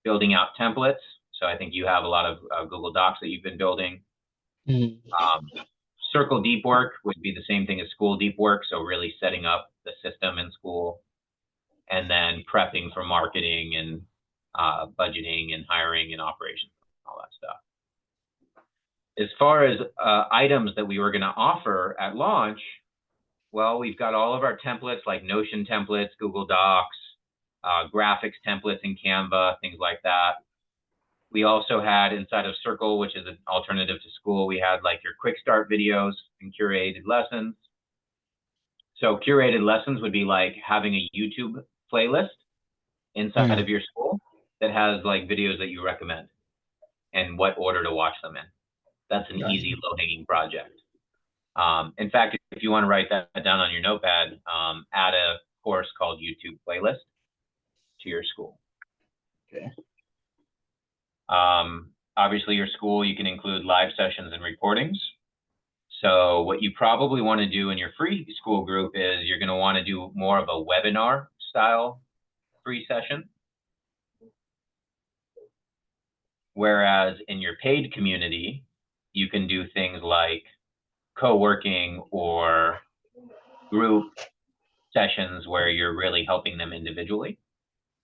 Building out templates. So I think you have a lot of Google Docs that you've been building. Circle deep work would be the same thing as school deep work. So really setting up the system in school, and then prepping for marketing and budgeting and hiring and operations, all that stuff. As far as items that we were going to offer at launch, well, we've got all of our templates like Notion templates, Google Docs, graphics templates in Canva, things like that. We also had inside of Circle, which is an alternative to school, we had like your quick start videos and curated lessons. So curated lessons would be like having a YouTube playlist inside of your school that has like videos that you recommend and what order to watch them in. That's an easy low-hanging project. In fact, if you want to write that down on your notepad, add a course called YouTube playlist to your school. Okay. Obviously, your school, you can include live sessions and recordings. So what you probably want to do in your free school group is you're going to want to do more of a webinar style free session. Whereas in your paid community, you can do things like co-working or group sessions where you're really helping them individually.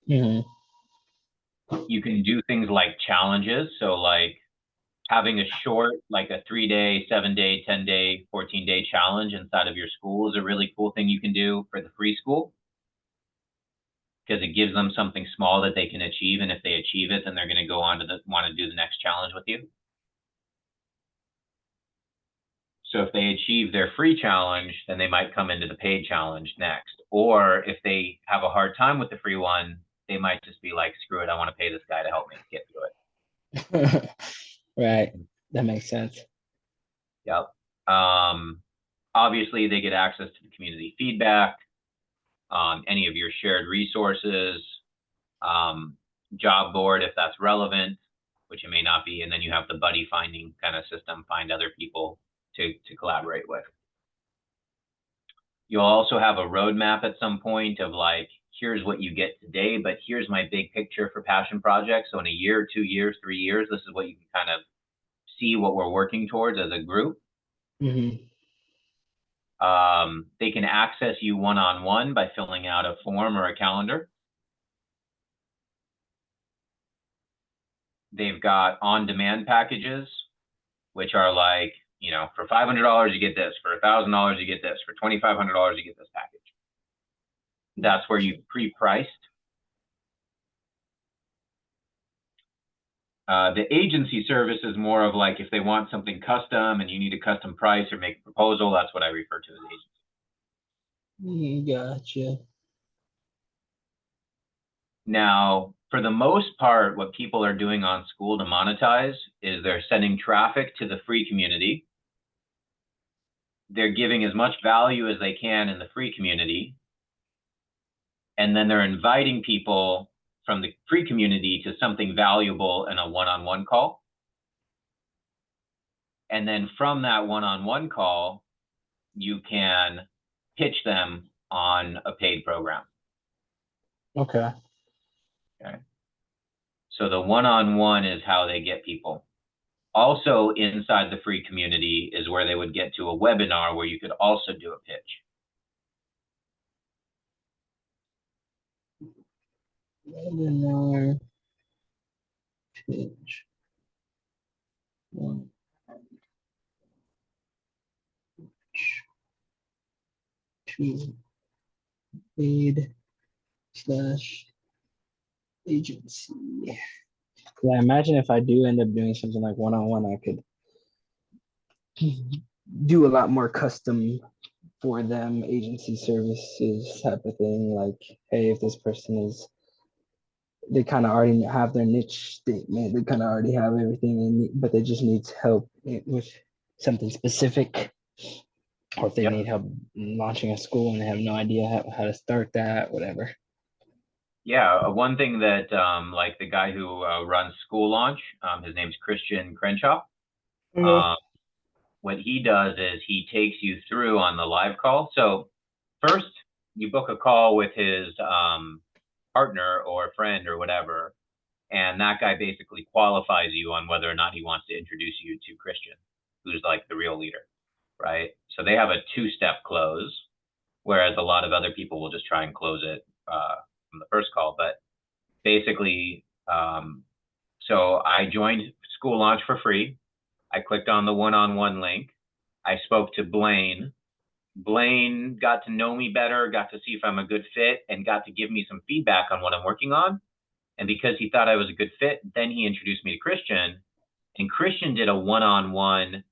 You can do things like challenges. So like having a short, like a 3-day, 7-day, 10-day, 14-day challenge inside of your school is a really cool thing you can do for the free school. because it gives them something small that they can achieve. And if they achieve it, then they're going to go on to want to do the next challenge with you. So if they achieve their free challenge, then they might come into the paid challenge next. Or if they have a hard time with the free one, they might just be like, screw it, I want to pay this guy to help me get through it. Right. That makes sense. Yep. Obviously, they get access to the community feedback, any of your shared resources, job board if that's relevant, which it may not be. And then you have the buddy finding kind of system, find other people to collaborate with. You'll also have a roadmap at some point of like, here's what you get today, but here's my big picture for passion projects. So in a year, 2 years, 3 years, this is what you can kind of see what we're working towards as a group. Mm-hmm. They can access you one-on-one by filling out a form or a calendar. They've got on-demand packages, which are like, you know, for $500 you get this, for $1,000 you get this, for $2,500 you get this package. That's where you pre-priced. The agency service is more of like if they want something custom and you need a custom price or make a proposal, that's what I refer to as agency. Gotcha. Now, for the most part, what people are doing on Skool to monetize is they're sending traffic to the free community. They're giving as much value as they can in the free community. And then they're inviting people from the free community to something valuable in a one-on-one call. And then from that one-on-one call, you can pitch them on a paid program. Okay. Okay. So the one-on-one is how they get people. Also inside the free community is where they would get to a webinar where you could also do a pitch. Webinar pitch. To paid slash agency. Yeah, I imagine if I do end up doing something like one-on-one, I could do a lot more custom for them agency services type of thing. Like, hey, if this person is, they kind of already have their niche statement, they kind of already have everything they need, but they just need help with something specific. Or if they need help launching a school and they have no idea how to start that, whatever. Yeah, one thing that like the guy who runs School Launch, his name's Christian Crenshaw. What he does is he takes you through on the live call. So first, you book a call with his partner or friend or whatever, and that guy basically qualifies you on whether or not he wants to introduce you to Christian, who's like the real leader, right? So they have a two-step close, whereas a lot of other people will just try and close it from the first call. But basically, so I joined School Launch for free. I clicked on the one-on-one link. I spoke to Blaine. Blaine got to know me better, got to see if I'm a good fit, and got to give me some feedback on what I'm working on. And because he thought I was a good fit, then he introduced me to Christian. And Christian did a one-on-one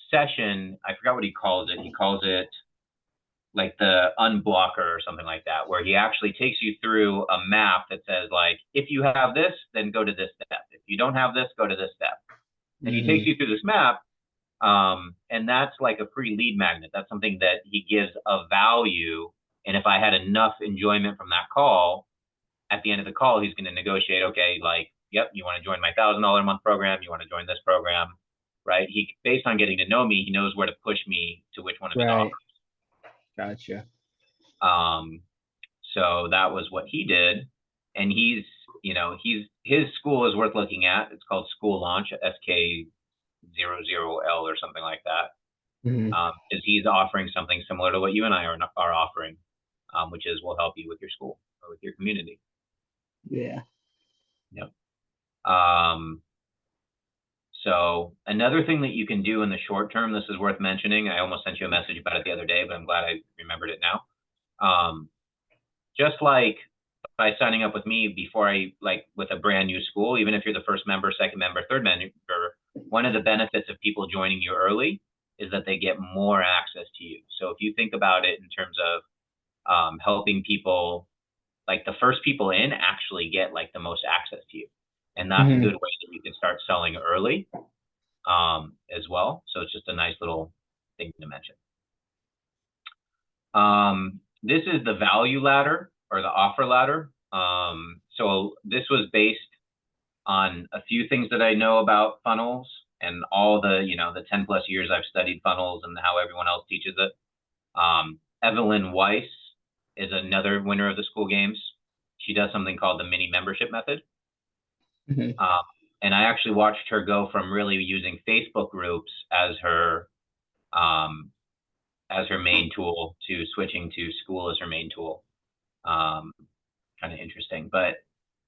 session. I forgot what he calls it. He calls it like the unblocker or something like that, where he actually takes you through a map that says like, if you have this, then go to this step. If you don't have this, go to this step. And he takes you through this map. And that's like a free lead magnet. That's something that he gives of value. And if I had enough enjoyment from that call, at the end of the call, he's going to negotiate, okay, like, yep, you want to join my $1,000 a month program? You want to join this program, right? He, based on getting to know me, he knows where to push me to which one of his offers. Gotcha. So that was what he did. And he's, you know, his school is worth looking at. It's called School Launch, SK00L or something like that. Is he's offering something similar to what you and I are offering, which is will help you with your school or with your community. Yeah. Yep. So another thing that you can do in the short term, this is worth mentioning. I almost sent you a message about it the other day, but I'm glad I remembered it now. Just like by signing up with me before with a brand new school, even if you're the first member, second member, third member, one of the benefits of people joining you early is that they get more access to you. So if you think about it in terms of helping people, like the first people in actually get like the most access to you. And that's a good way that you can start selling early as well. So it's just a nice little thing to mention. This is the value ladder or the offer ladder. So this was based on a few things that I know about funnels and all the, the 10 plus years I've studied funnels and how everyone else teaches it. Evelyn Weiss is another winner of the school games. She does something called the mini membership method. And I actually watched her go from really using Facebook groups as her main tool to switching to school as her main tool. Kind of interesting, but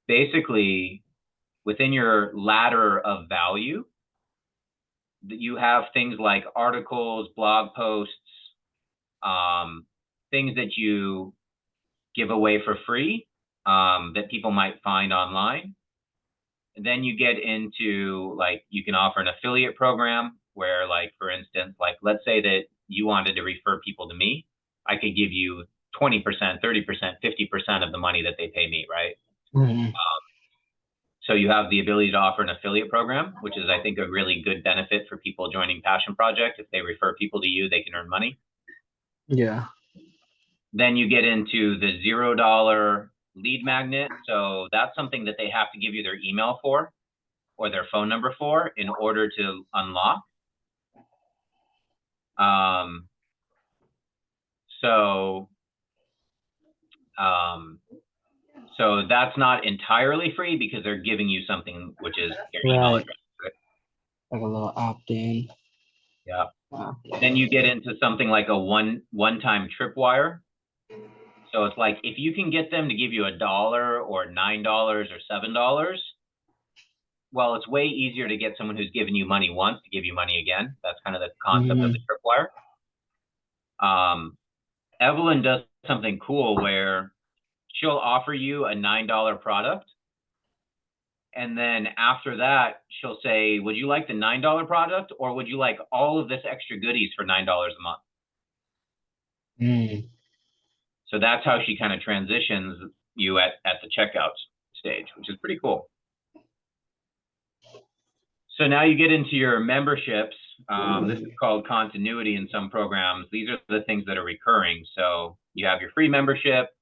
basically within your ladder of value, you have things like articles, blog posts, things that you give away for free that people might find online. And then you get into like, you can offer an affiliate program where like, for instance, like, let's say that you wanted to refer people to me. I could give you 20%, 30%, 50% of the money that they pay me, right? So you have the ability to offer an affiliate program, which is, I think, a really good benefit for people joining Passion Project. If they refer people to you, they can earn money. Yeah. Then you get into the $0 lead magnet. So that's something that they have to give you their email for or their phone number for in order to unlock. So that's not entirely free because they're giving you something which is their email address. Right? Like a little opt-in. Yeah. Then you get into something like a one-time tripwire. So it's like if you can get them to give you $1 or $9 or $7, well, it's way easier to get someone who's given you money once to give you money again. That's kind of the concept of the tripwire. Evelyn does something cool where she'll offer you a $9 product. And then after that, she'll say, would you like the $9 product or would you like all of this extra goodies for $9 a month? So that's how she kind of transitions you at the checkout stage, which is pretty cool. So now you get into your memberships. This is called continuity in some programs. These are the things that are recurring. So you have your free membership,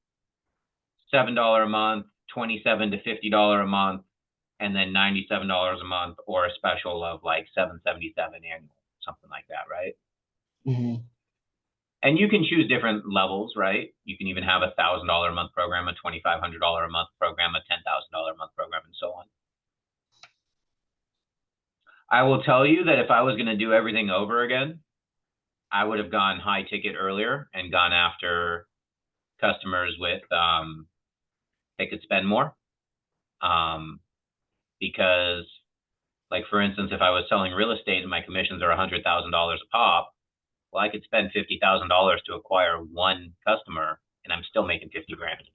$7 a month, $27 to $50 a month, and then $97 a month, or a special of like $777 annual, something like that, right? And you can choose different levels, right? You can even have a $1,000 a month program, a $2,500 a month program, a $10,000 a month program, and so on. I will tell you that if I was going to do everything over again, I would have gone high ticket earlier and gone after customers with they could spend more. Because, like for instance, if I was selling real estate and my commissions are $100,000 a pop, well, I could spend $50,000 to acquire one customer, and I'm still making 50 grand.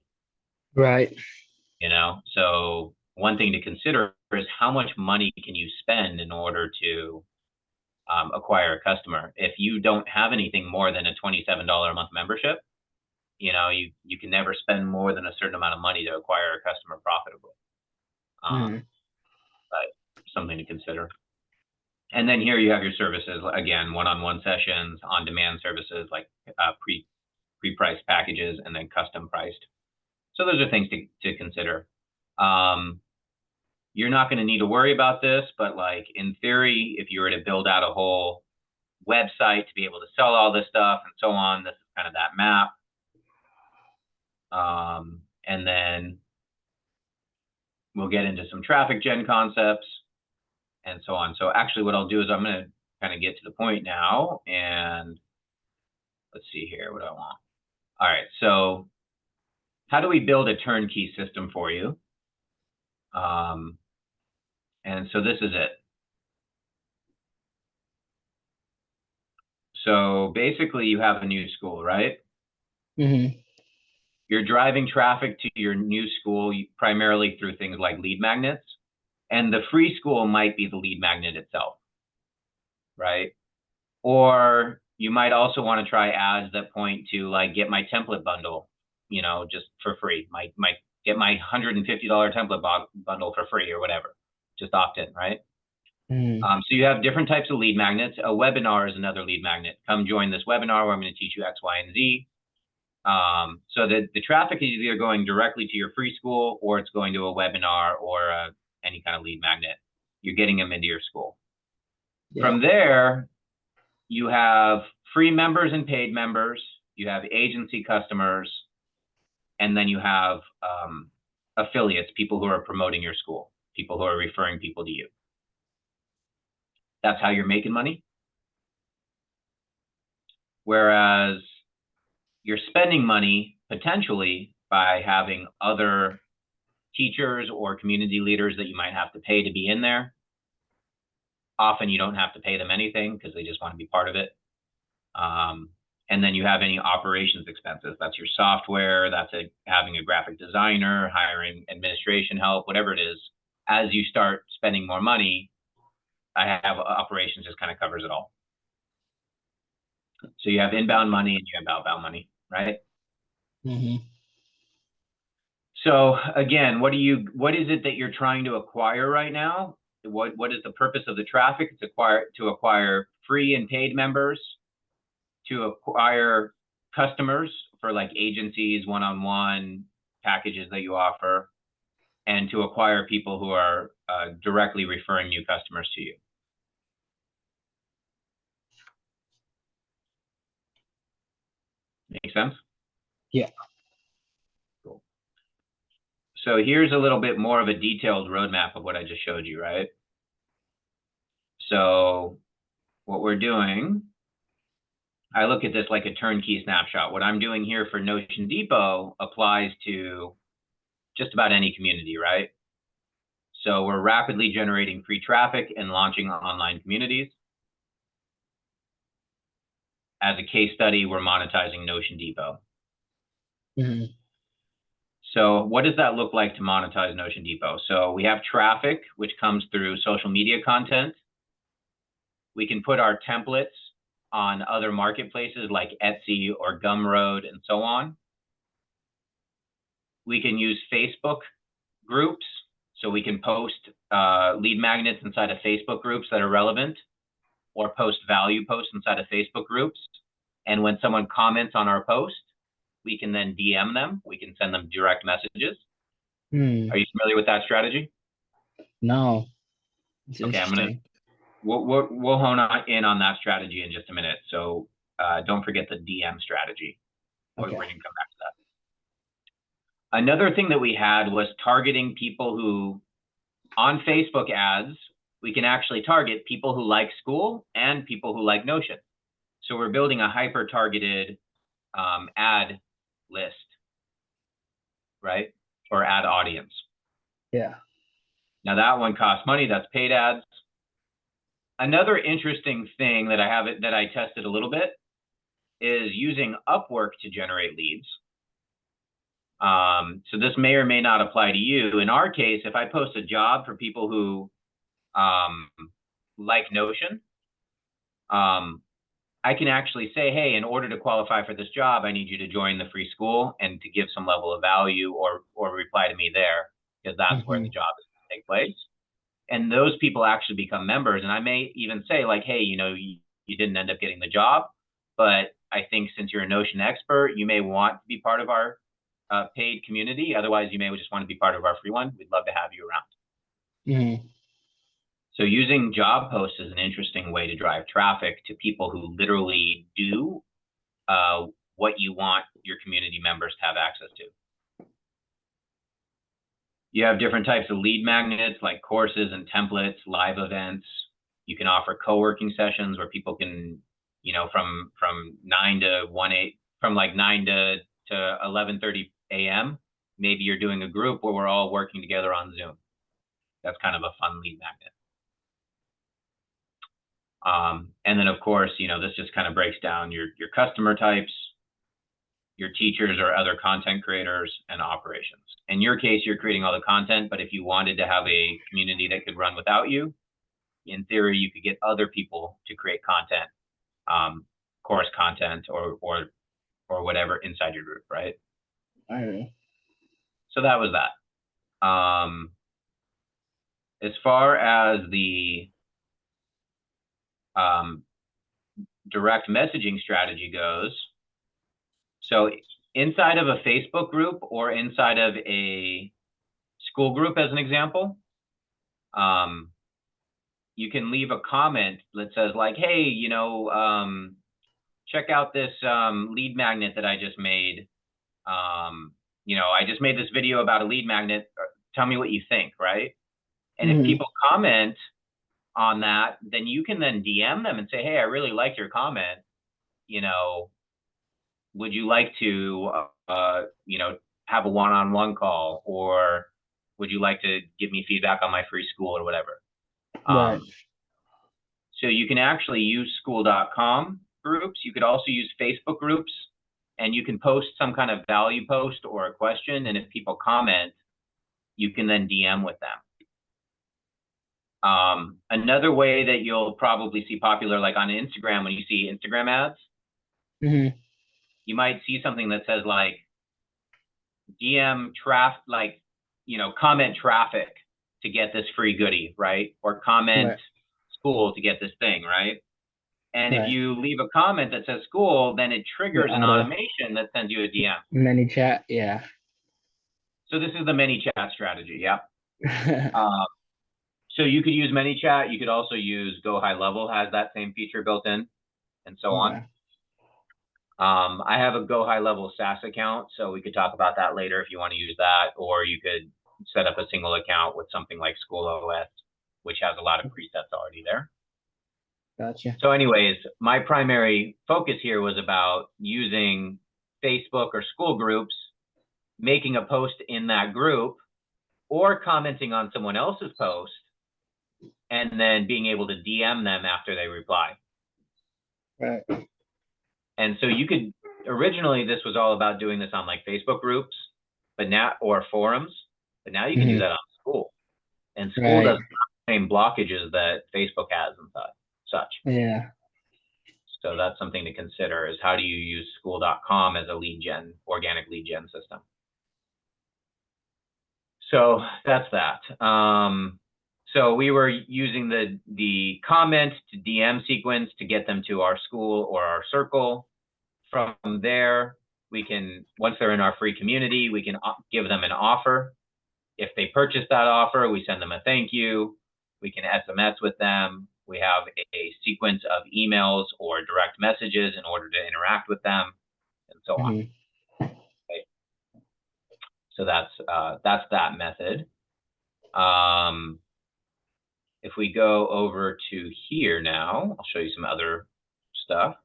Right. So one thing to consider is how much money can you spend in order to acquire a customer. If you don't have anything more than a $27 a month membership, you can never spend more than a certain amount of money to acquire a customer profitably. But something to consider. And then here you have your services, again, one-on-one sessions, on-demand services like pre-priced packages, and then custom priced. So those are things to consider. You're not going to need to worry about this, but like in theory, if you were to build out a whole website to be able to sell all this stuff and so on, this is kind of that map. And then we'll get into some traffic gen concepts and so on. So actually what I'll do is I'm going to kind of get to the point now, and let's see here what I want. All right, so how do we build a turnkey system for you? And so this is it. So basically you have a new school, right? You're driving traffic to your new school primarily through things like lead magnets, and the free school might be the lead magnet itself, right? Or you might also want to try ads that point to like, get my template bundle, just for free. Might get my $150 template bundle for free or whatever. Just opt in, right? So you have different types of lead magnets. A webinar is another lead magnet. Come join this webinar where I'm going to teach you X, Y, and Z. So the traffic is either going directly to your free school, or it's going to a webinar or any kind of lead magnet. You're getting them into your school. Yeah. From there, you have free members and paid members. You have agency customers, and then you have affiliates, people who are promoting your school, people who are referring people to you. That's how you're making money. Whereas you're spending money potentially by having other teachers or community leaders that you might have to pay to be in there. Often you don't have to pay them anything because they just want to be part of it. And then you have any operations expenses. That's your software, that's having a graphic designer, hiring administration help, whatever it is. As you start spending more money, I have operations just kind of covers it all. So you have inbound money and you have outbound money, right? So again, what is it that you're trying to acquire right now? What is the purpose of the traffic? It's to acquire free and paid members, to acquire customers for like agencies, one-on-one packages that you offer, and to acquire people who are directly referring new customers to you. Make sense? Yeah. Cool. So here's a little bit more of a detailed roadmap of what I just showed you, right? So what we're doing, I look at this like a turnkey snapshot. What I'm doing here for Notion Depot applies to just about any community, right? So we're rapidly generating free traffic and launching online communities. As a case study, we're monetizing Notion Depot. So what does that look like to monetize Notion Depot? So we have traffic, which comes through social media content. We can put our templates on other marketplaces like Etsy or Gumroad and so on. We can use Facebook groups. So we can post lead magnets inside of Facebook groups that are relevant, or post value posts inside of Facebook groups. And when someone comments on our post, we can then DM them. We can send them direct messages. Are you familiar with that strategy? No. Okay, we'll hone in on that strategy in just a minute. So don't forget the DM strategy. Okay. We're going to come back to that. Another thing that we had was targeting people who, on Facebook ads, we can actually target people who like school and people who like Notion. So we're building a hyper-targeted ad list, right? Or ad audience. Yeah. Now that one costs money, that's paid ads. Another interesting thing that I tested a little bit is using Upwork to generate leads. So this may or may not apply to you. In our case, if I post a job for people who like Notion, I can actually say, hey, in order to qualify for this job, I need you to join the free school and to give some level of value or reply to me there, because that's where the job is going to take place. And those people actually become members. And I may even say like, hey, you didn't end up getting the job, but I think since you're a Notion expert, you may want to be part of our paid community. Otherwise, you may just want to be part of our free one. We'd love to have you around. So using job posts is an interesting way to drive traffic to people who literally do what you want your community members to have access to. You have different types of lead magnets like courses and templates, live events. You can offer co-working sessions where people can, from 9 to 11:30 a.m. Maybe you're doing a group where we're all working together on Zoom. That's kind of a fun lead magnet. And then of course, this just kind of breaks down your customer types, your teachers or other content creators, and operations. In your case, you're creating all the content, but if you wanted to have a community that could run without you, in theory, you could get other people to create content, course content or whatever inside your group, right? All right. So that was that. As far as the direct messaging strategy goes, so inside of a Facebook group or inside of a school group, as an example, you can leave a comment that says like, hey, you know, check out this lead magnet that I just made. You know, I just made this video about a lead magnet. Tell me what you think, right? And if people comment on that, then you can then DM them and say, hey, I really liked your comment. You know, would you like to, you know, have a one-on-one call, or would you like to give me feedback on my free school or whatever? Right. So you can actually use skool.com groups. You could also use Facebook groups, and you can post some kind of value post or a question. And if people comment, you can then DM with them. Another way that you'll probably see popular, like on Instagram, when you see Instagram ads, you might see something that says like DM traffic, like, you know, comment traffic to get this free goodie, right? Or comment school to get this thing, right? And if you leave a comment that says school, then it triggers an automation that sends you a DM. Many chat, yeah. So this is the ManyChat strategy, yeah. So you could use ManyChat. You could also use Go High Level, has that same feature built in, and so on. I have a Go High Level SaaS account, so we could talk about that later if you want to use that, or you could set up a single account with something like School OS, which has a lot of presets already there. Gotcha. So anyways, my primary focus here was about using Facebook or school groups, making a post in that group, or commenting on someone else's post, and then being able to DM them after they reply. Right. And so you could, originally this was all about doing this on like Facebook groups, but now, or forums, but now you can do that on School. And School doesn't have the same blockages that Facebook has and such. Yeah. So that's something to consider, is how do you use skool.com as a lead gen, organic lead gen system? So that's that. So we were using the comment to DM sequence to get them to our school or our circle. From there, we can, once they're in our free community, we can give them an offer. If they purchase that offer, we send them a thank you. We can SMS with them. We have a sequence of emails or direct messages in order to interact with them, and so on. Okay. So that's that method. If we go over to here now, I'll show you some other stuff.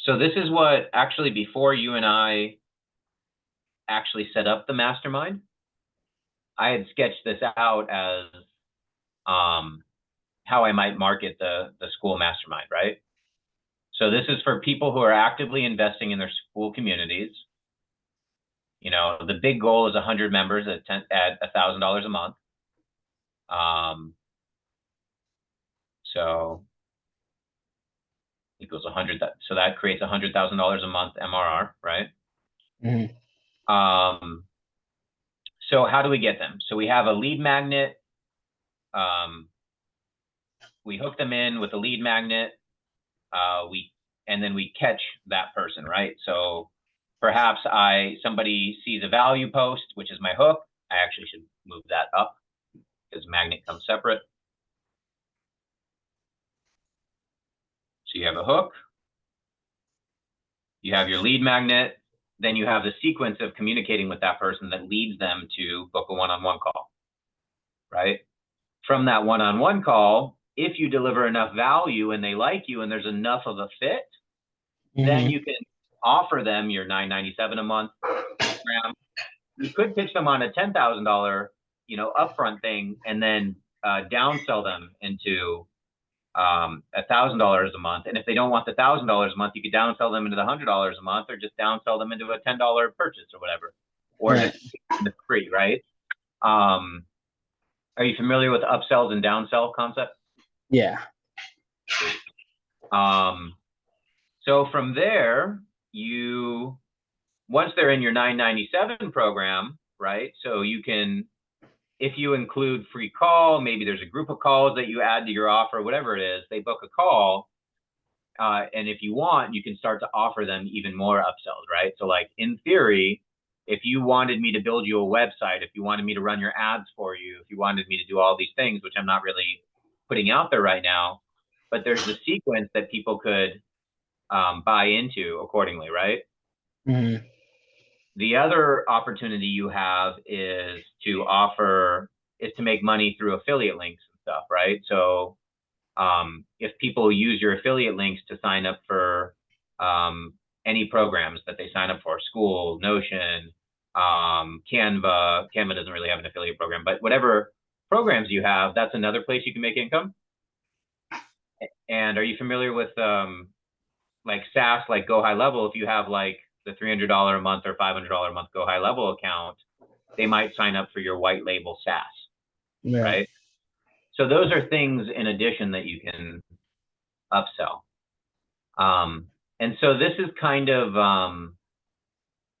So this is what, actually, before you and I actually set up the mastermind, I had sketched this out as how I might market the school mastermind, right? So this is for people who are actively investing in their school communities. You know, the big goal is 100 members at $1,000 a month. So equals 100. So that creates $100,000 a month MRR, right? So how do we get them? So we have a lead magnet. We hook them in with a lead magnet. And then we catch that person, right? So perhaps somebody sees a value post, which is my hook. I actually should move that up because magnet comes separate. So you have a hook, you have your lead magnet, then you have the sequence of communicating with that person that leads them to book a one-on-one call, right? From that one-on-one call, if you deliver enough value and they like you and there's enough of a fit, then you can offer them your $9.97 a month program. You could pitch them on a $10,000, you know, upfront thing, and then downsell them into $1,000 a month. And if they don't want the $1,000 a month, you could downsell them into the $100 a month, or just downsell them into a $10 purchase or whatever, or Right. just the free, right? Are you familiar with upsells and downsell concept? Yeah. Sweet. So from there, you once they're in your 997 program, right? So you can, if you include free call, maybe there's a group of calls that you add to your offer, whatever it is, they book a call. And if you want, you can start to offer them even more upsells, right? So like in theory, if you wanted me to build you a website, if you wanted me to run your ads for you, if you wanted me to do all these things, which I'm not really putting out there right now, but there's a sequence that people could buy into accordingly, right? Mm-hmm. The other opportunity you have is to make money through affiliate links and stuff, right? So if people use your affiliate links to sign up for any programs that they sign up for, School, Notion, Canva doesn't really have an affiliate program, but whatever programs you have, that's another place you can make income. And are you familiar with like SaaS, like Go High Level? If you have like the $300 a month or $500 a month Go High Level account, they might sign up for your white label SaaS, Right. right? So those are things in addition that you can upsell. And so this is kind of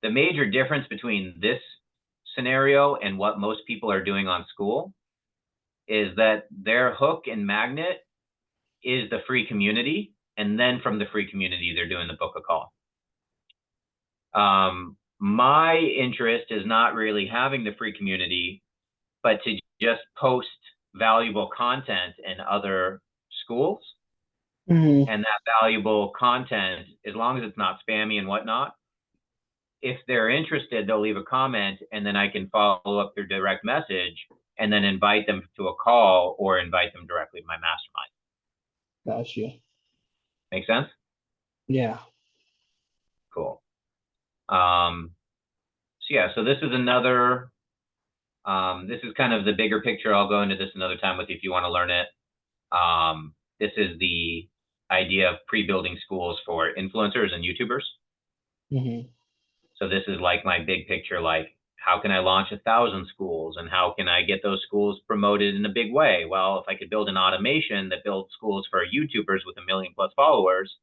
the major difference between this scenario and what most people are doing on Skool is that their hook and magnet is the free community. And then from the free community, they're doing the book a call. My interest is not really having the free community, but to just post valuable content in other schools. Mm-hmm. And that valuable content, as long as it's not spammy and whatnot, if they're interested, they'll leave a comment, and then I can follow up their direct message and then invite them to a call or invite them directly to my mastermind. Gotcha. Make sense? Yeah. Cool. So yeah, so this is another, this is kind of the bigger picture. I'll go into this another time with you if you want to learn it. This is the idea of pre-building schools for influencers and YouTubers. Mm-hmm. So this is like my big picture, like how can I launch 1,000 schools and how can I get those schools promoted in a big way? Well, if I could build an automation that builds schools for YouTubers with 1 million plus followers,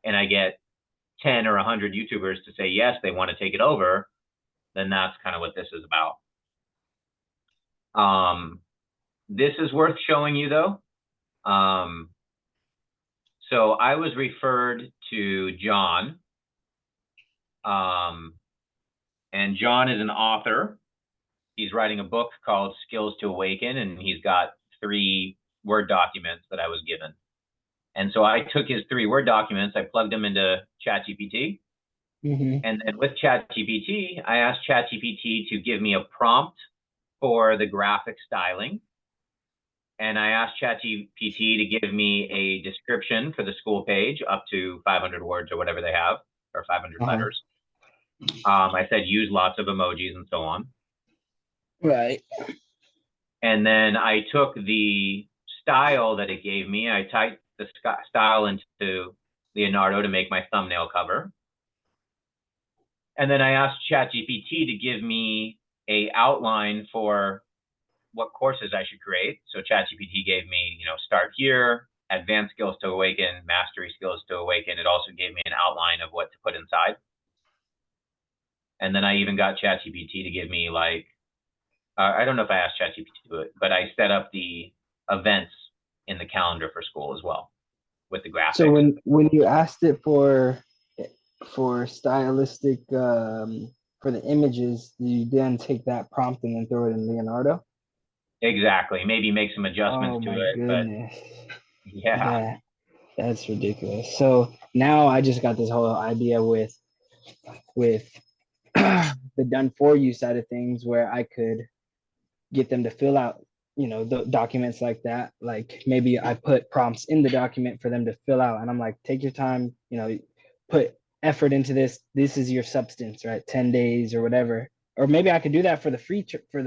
and I get 10 or 100 YouTubers to say yes, they want to take it over, then that's kind of what this is about. This is worth showing you though. So I was referred to John, and John is an author. He's writing a book called Skills to Awaken, and he's got 3 Word documents that I was given. And so I took his 3 Word documents, I plugged them into ChatGPT, Mm-hmm. and then with ChatGPT, I asked ChatGPT to give me a prompt for the graphic styling. And I asked ChatGPT to give me a description for the school page up to 500 words or whatever they have, or 500 letters. I said use lots of emojis and so on. Right. And then I took the style that it gave me. I typed the style into Leonardo to make my thumbnail cover. And then I asked ChatGPT to give me a outline for what courses I should create. So ChatGPT gave me, start here, advanced skills to awaken, mastery skills to awaken. It also gave me an outline of what to put inside. And then I even got ChatGPT to give me I don't know if I asked ChatGPT to do it, but I set up the events in the calendar for school as well with the graphics. So when you asked it for stylistic for the images, you then take that prompt and then throw it in Leonardo? Exactly. Maybe make some adjustments to it. Goodness. But yeah. That's ridiculous. So now I just got this whole idea with the done for you side of things where I could get them to fill out, the documents like that. Like maybe I put prompts in the document for them to fill out, and I'm like, take your time, put effort into this. This is your substance, right? 10 days or whatever. Or maybe I could do that for the free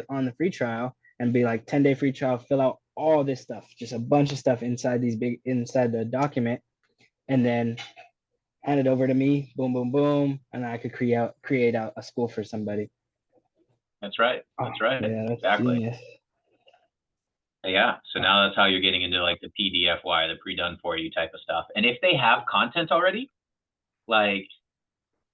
on the free trial and be like 10-day free trial, fill out all this stuff, just a bunch of stuff inside inside the document, and then hand it over to me, boom, boom, boom, and I could create out a school for somebody. That's right. Oh, That's right. yeah, that's Exactly. genius. Yeah. So now that's how you're getting into like the PDFY, the pre-done for you type of stuff. And if they have content already, like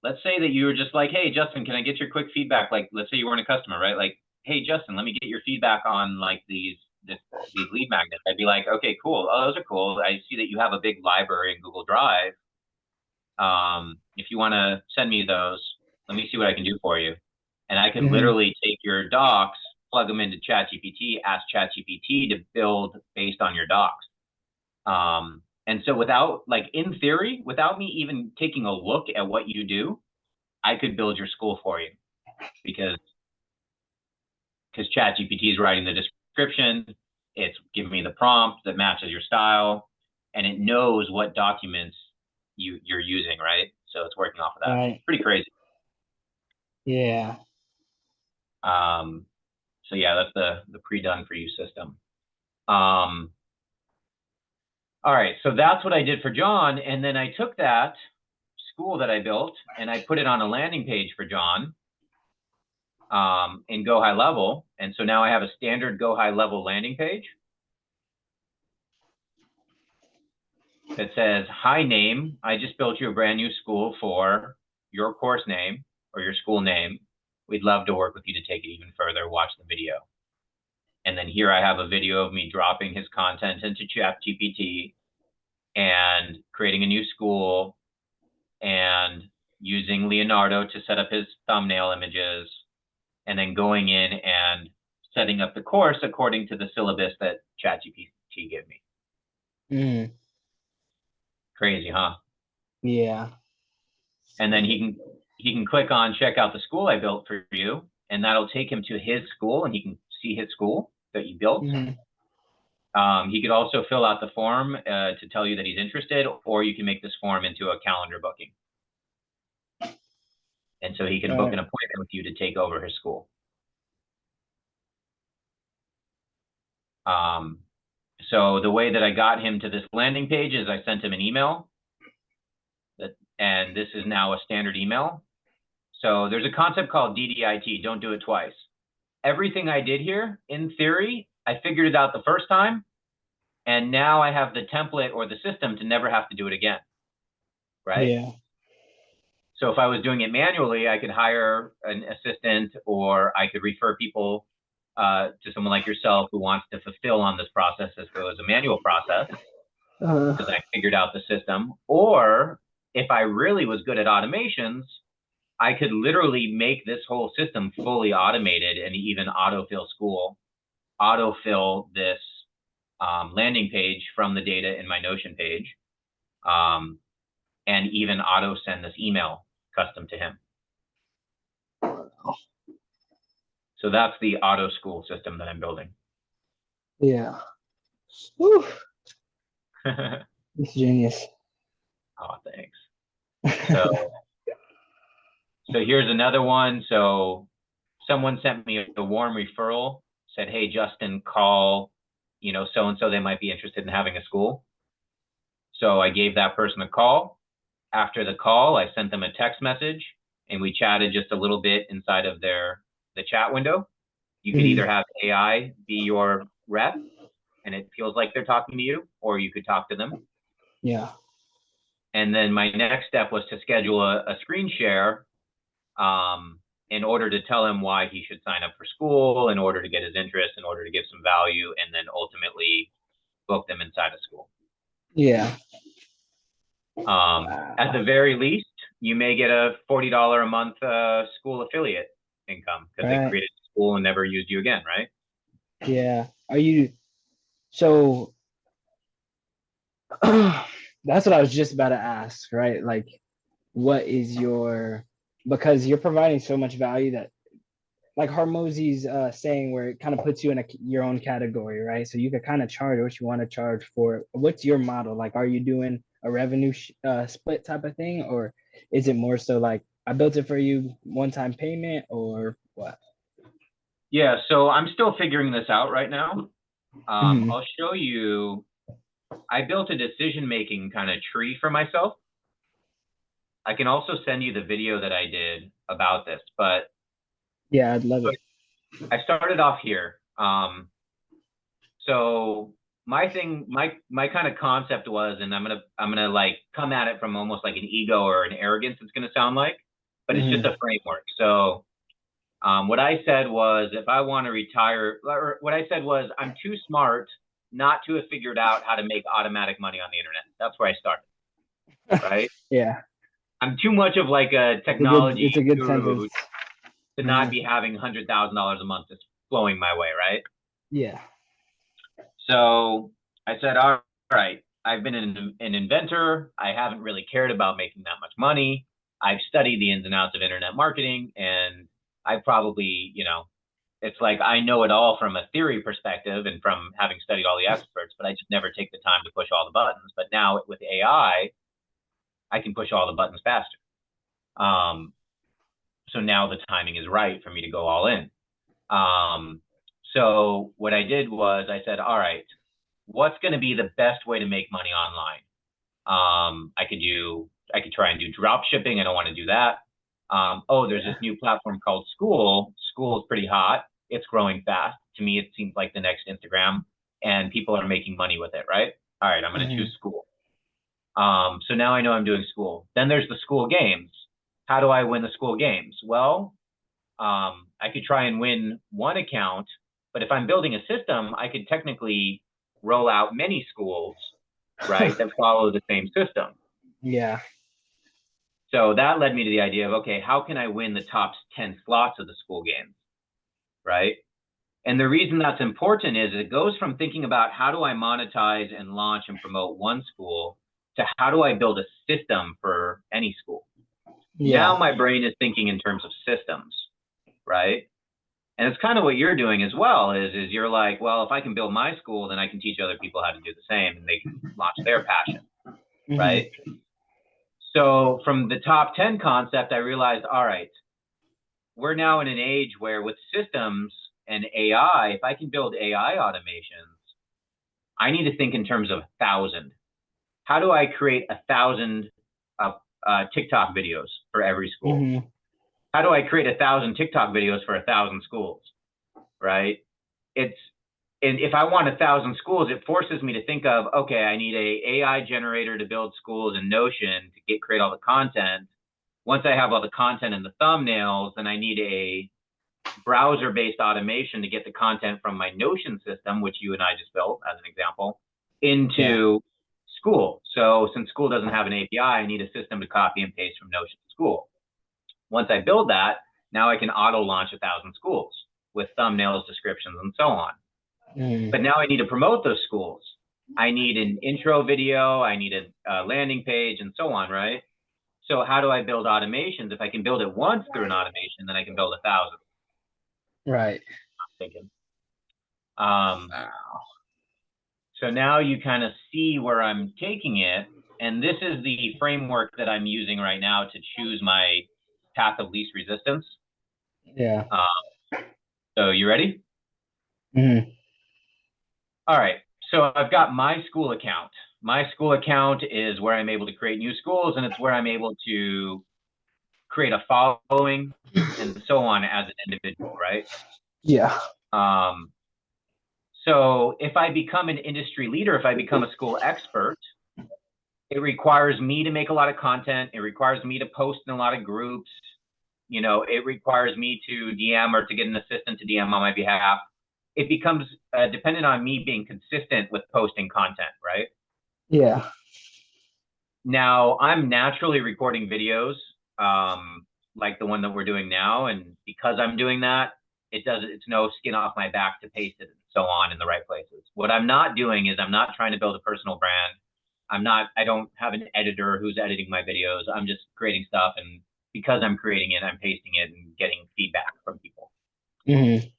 let's say that you were just like, hey, Justin, can I get your quick feedback? Like, let's say you weren't a customer, right? Like, hey, Justin, let me get your feedback on like these lead magnets. I'd be like, okay, cool. Oh, those are cool. I see that you have a big library in Google Drive. If you want to send me those, let me see what I can do for you. And I could literally take your docs, plug them into ChatGPT, ask ChatGPT to build based on your docs. And so without, like in theory, without me even taking a look at what you do, I could build your school for you because ChatGPT is writing the description, it's giving me the prompt that matches your style, and it knows what documents you're using, right? So it's working off of that. Right. Pretty crazy. Yeah. So yeah, that's the pre-done for you system. All right, so that's what I did for John, and then I took that school that I built and I put it on a landing page for John in Go High Level, and so now I have a standard Go High Level landing page that says, "Hi name, I just built you a brand new school for your course name or your school name. We'd love to work with you to take it even further. Watch the video." And then here I have a video of me dropping his content into ChatGPT and creating a new school and using Leonardo to set up his thumbnail images and then going in and setting up the course according to the syllabus that ChatGPT gave me. Crazy, huh? Yeah. And then he can click on check out the school I built for you, and that'll take him to his school and he can see his school that you built. He could also fill out the form to tell you that he's interested, or you can make this form into a calendar booking. And so he can book an appointment with you to take over his school. So the way that I got him to this landing page is I sent him an email, and this is now a standard email. So there's a concept called DDIT, don't do it twice. Everything I did here, in theory, I figured it out the first time, and now I have the template or the system to never have to do it again, right? Yeah. So if I was doing it manually, I could hire an assistant, or I could refer people to someone like yourself who wants to fulfill on this process as though it's a manual process, because I figured out the system. Or if I really was good at automations, I could literally make this whole system fully automated and even autofill this landing page from the data in my Notion page, and even auto send this email custom to him. So that's the auto school system that I'm building. Yeah. Woo. It's genius. Oh, thanks. So here's another one. So someone sent me a warm referral, said, hey, Justin, call, so-and-so, they might be interested in having a school. So I gave that person a call. After the call, I sent them a text message and we chatted just a little bit inside of the chat window. You could either have AI be your rep and it feels like they're talking to you, or you could talk to them. Yeah. And then my next step was to schedule a screen share in order to tell him why he should sign up for school, in order to get his interest, in order to give some value, and then ultimately book them inside of school. Yeah. At the very least, you may get a $40 a month school affiliate income because they created a school and never used you again, right? Yeah. So that's what I was just about to ask, right? Like, what is because you're providing so much value that, like Hormozy's saying, where it kind of puts you in your own category, right? So you could kind of charge what you want to charge for. What's your model? Like, are you doing a revenue split type of thing, or is it more so like I built it for you, one-time payment, or what? Yeah, so I'm still figuring this out right now. Mhm. I'll show you, I built a decision-making kind of tree for myself. I can also send you the video that I did about this, but Yeah, I'd love so it. I started off here. So my kind of concept was, and I'm gonna like come at it from almost like an ego or an arrogance, it's gonna sound like, but it's just Mhm. a framework. So what I said was, if I want to retire, or what I said was, I'm too smart not to have figured out how to make automatic money on the internet. That's where I started, right? Yeah, I'm too much of like a technology it's a good guru sentence. to not Mhm. be having $100,000 a month just flowing my way, right? Yeah. So I said, all right, I've been an inventor. I haven't really cared about making that much money. I've studied the ins and outs of internet marketing, and I probably, it's like I know it all from a theory perspective and from having studied all the experts, but I just never take the time to push all the buttons. But now with I can push all the buttons faster. Um, so now the timing is right for me to go all in. Um, so what I did was I said, all right, what's going to be the best way to make money online? I could try and do drop shipping. I don't want to do that. Oh, there's this Yeah. new platform called School. School is pretty hot. It's growing fast. To me, it seems like the next Instagram, and people are making money with it, right? All right, I'm going to choose Mhm. School. So now I know I'm doing School. Then there's the School games. How do I win the School games? Well, I could try and win one account, but if I'm building a system, I could technically roll out many schools, right, that follow the same system. Yeah. So that led me to the idea of, okay, how can I win the top 10 slots of the school games, right? And the reason that's important is it goes from thinking about how do I monetize and launch and promote one school to how do I build a system for any school. Now Yeah. my brain is thinking in terms of systems, right? And it's kind of what you're doing as well is you're like, well, if I can build my school, then I can teach other people how to do the same and they can launch their passion, right? Mhm. So from the top 10 concept, I realized, all right, we're now in an age where with systems and AI, if I can build AI automations, I need to think in terms of 1,000. How do I create 1,000 TikTok videos for every school? Mhm. How do I create 1,000 TikTok videos for 1,000 schools? Right? It's and if I want 1,000 schools, it forces me to think of, okay, I need a AI generator to build schools in Notion to create all the content. Once I have all the content and the thumbnails, then I need a browser-based automation to get the content from my Notion system, which you and I just built as an example, Yeah. into School. So since School doesn't have an API, I need a system to copy and paste from Notion to School. Once I build that, now I can auto launch 1,000 schools with thumbnails, descriptions, and so on. Mhm. But now I need to promote those schools. I need an intro video, I need a landing page, and so on, right? So how do I build automations? If I can build it once through an automation, then I can build 1,000. Right. I'm thinking. Um, so now you kind of see where I'm taking it, and this is the framework that I'm using right now to choose my path of least resistance. Yeah. So you ready? Mhm. All right. So I've got my school account. My school account is where I'm able to create new schools, and it's where I'm able to create a following and so on as an individual, right? Yeah. Um, so if I become an industry leader, if I become a school expert, it requires me to make a lot of content. It requires me to post in a lot of groups. It requires me to DM or to get an assistant to DM on my behalf. It becomes dependent on me being consistent with posting content, right? Yeah. Now, I'm naturally recording videos, like the one that we're doing now, and because I'm doing that, it's no skin off my back to paste it and so on in the right places. What I'm not doing is I'm not trying to build a personal brand. I don't have an editor who's editing my videos. I'm just creating stuff, and because I'm creating it, I'm pasting it and getting feedback from people. Mhm.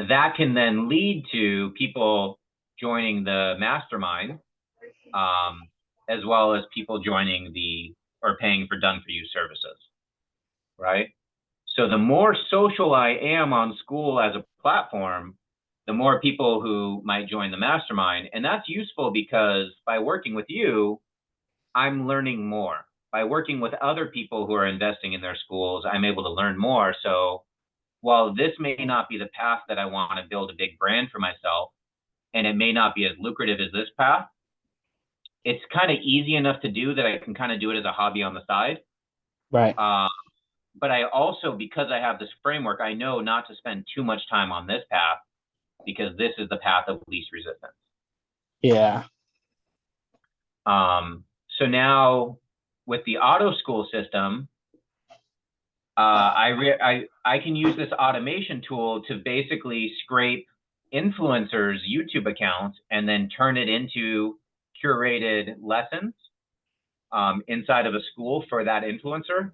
That can then lead to people joining the mastermind, um, as well as people joining or paying for done for you services, right? So the more social I am on School as a platform, the more people who might join the mastermind. And that's useful because by working with you, I'm learning more. By working with other people who are investing in their schools, I'm able to learn more. So while this may not be the path that I want to build a big brand for myself, and it may not be as lucrative as this path, it's kind of easy enough to do that I can kind of do it as a hobby on the side. Right. But I also, because I have this framework, I know not to spend too much time on this path because this is the path of least resistance. Yeah. So now with the auto school system, I can use this automation tool to basically scrape influencers' YouTube accounts and then turn it into curated lessons inside of a school for that influencer.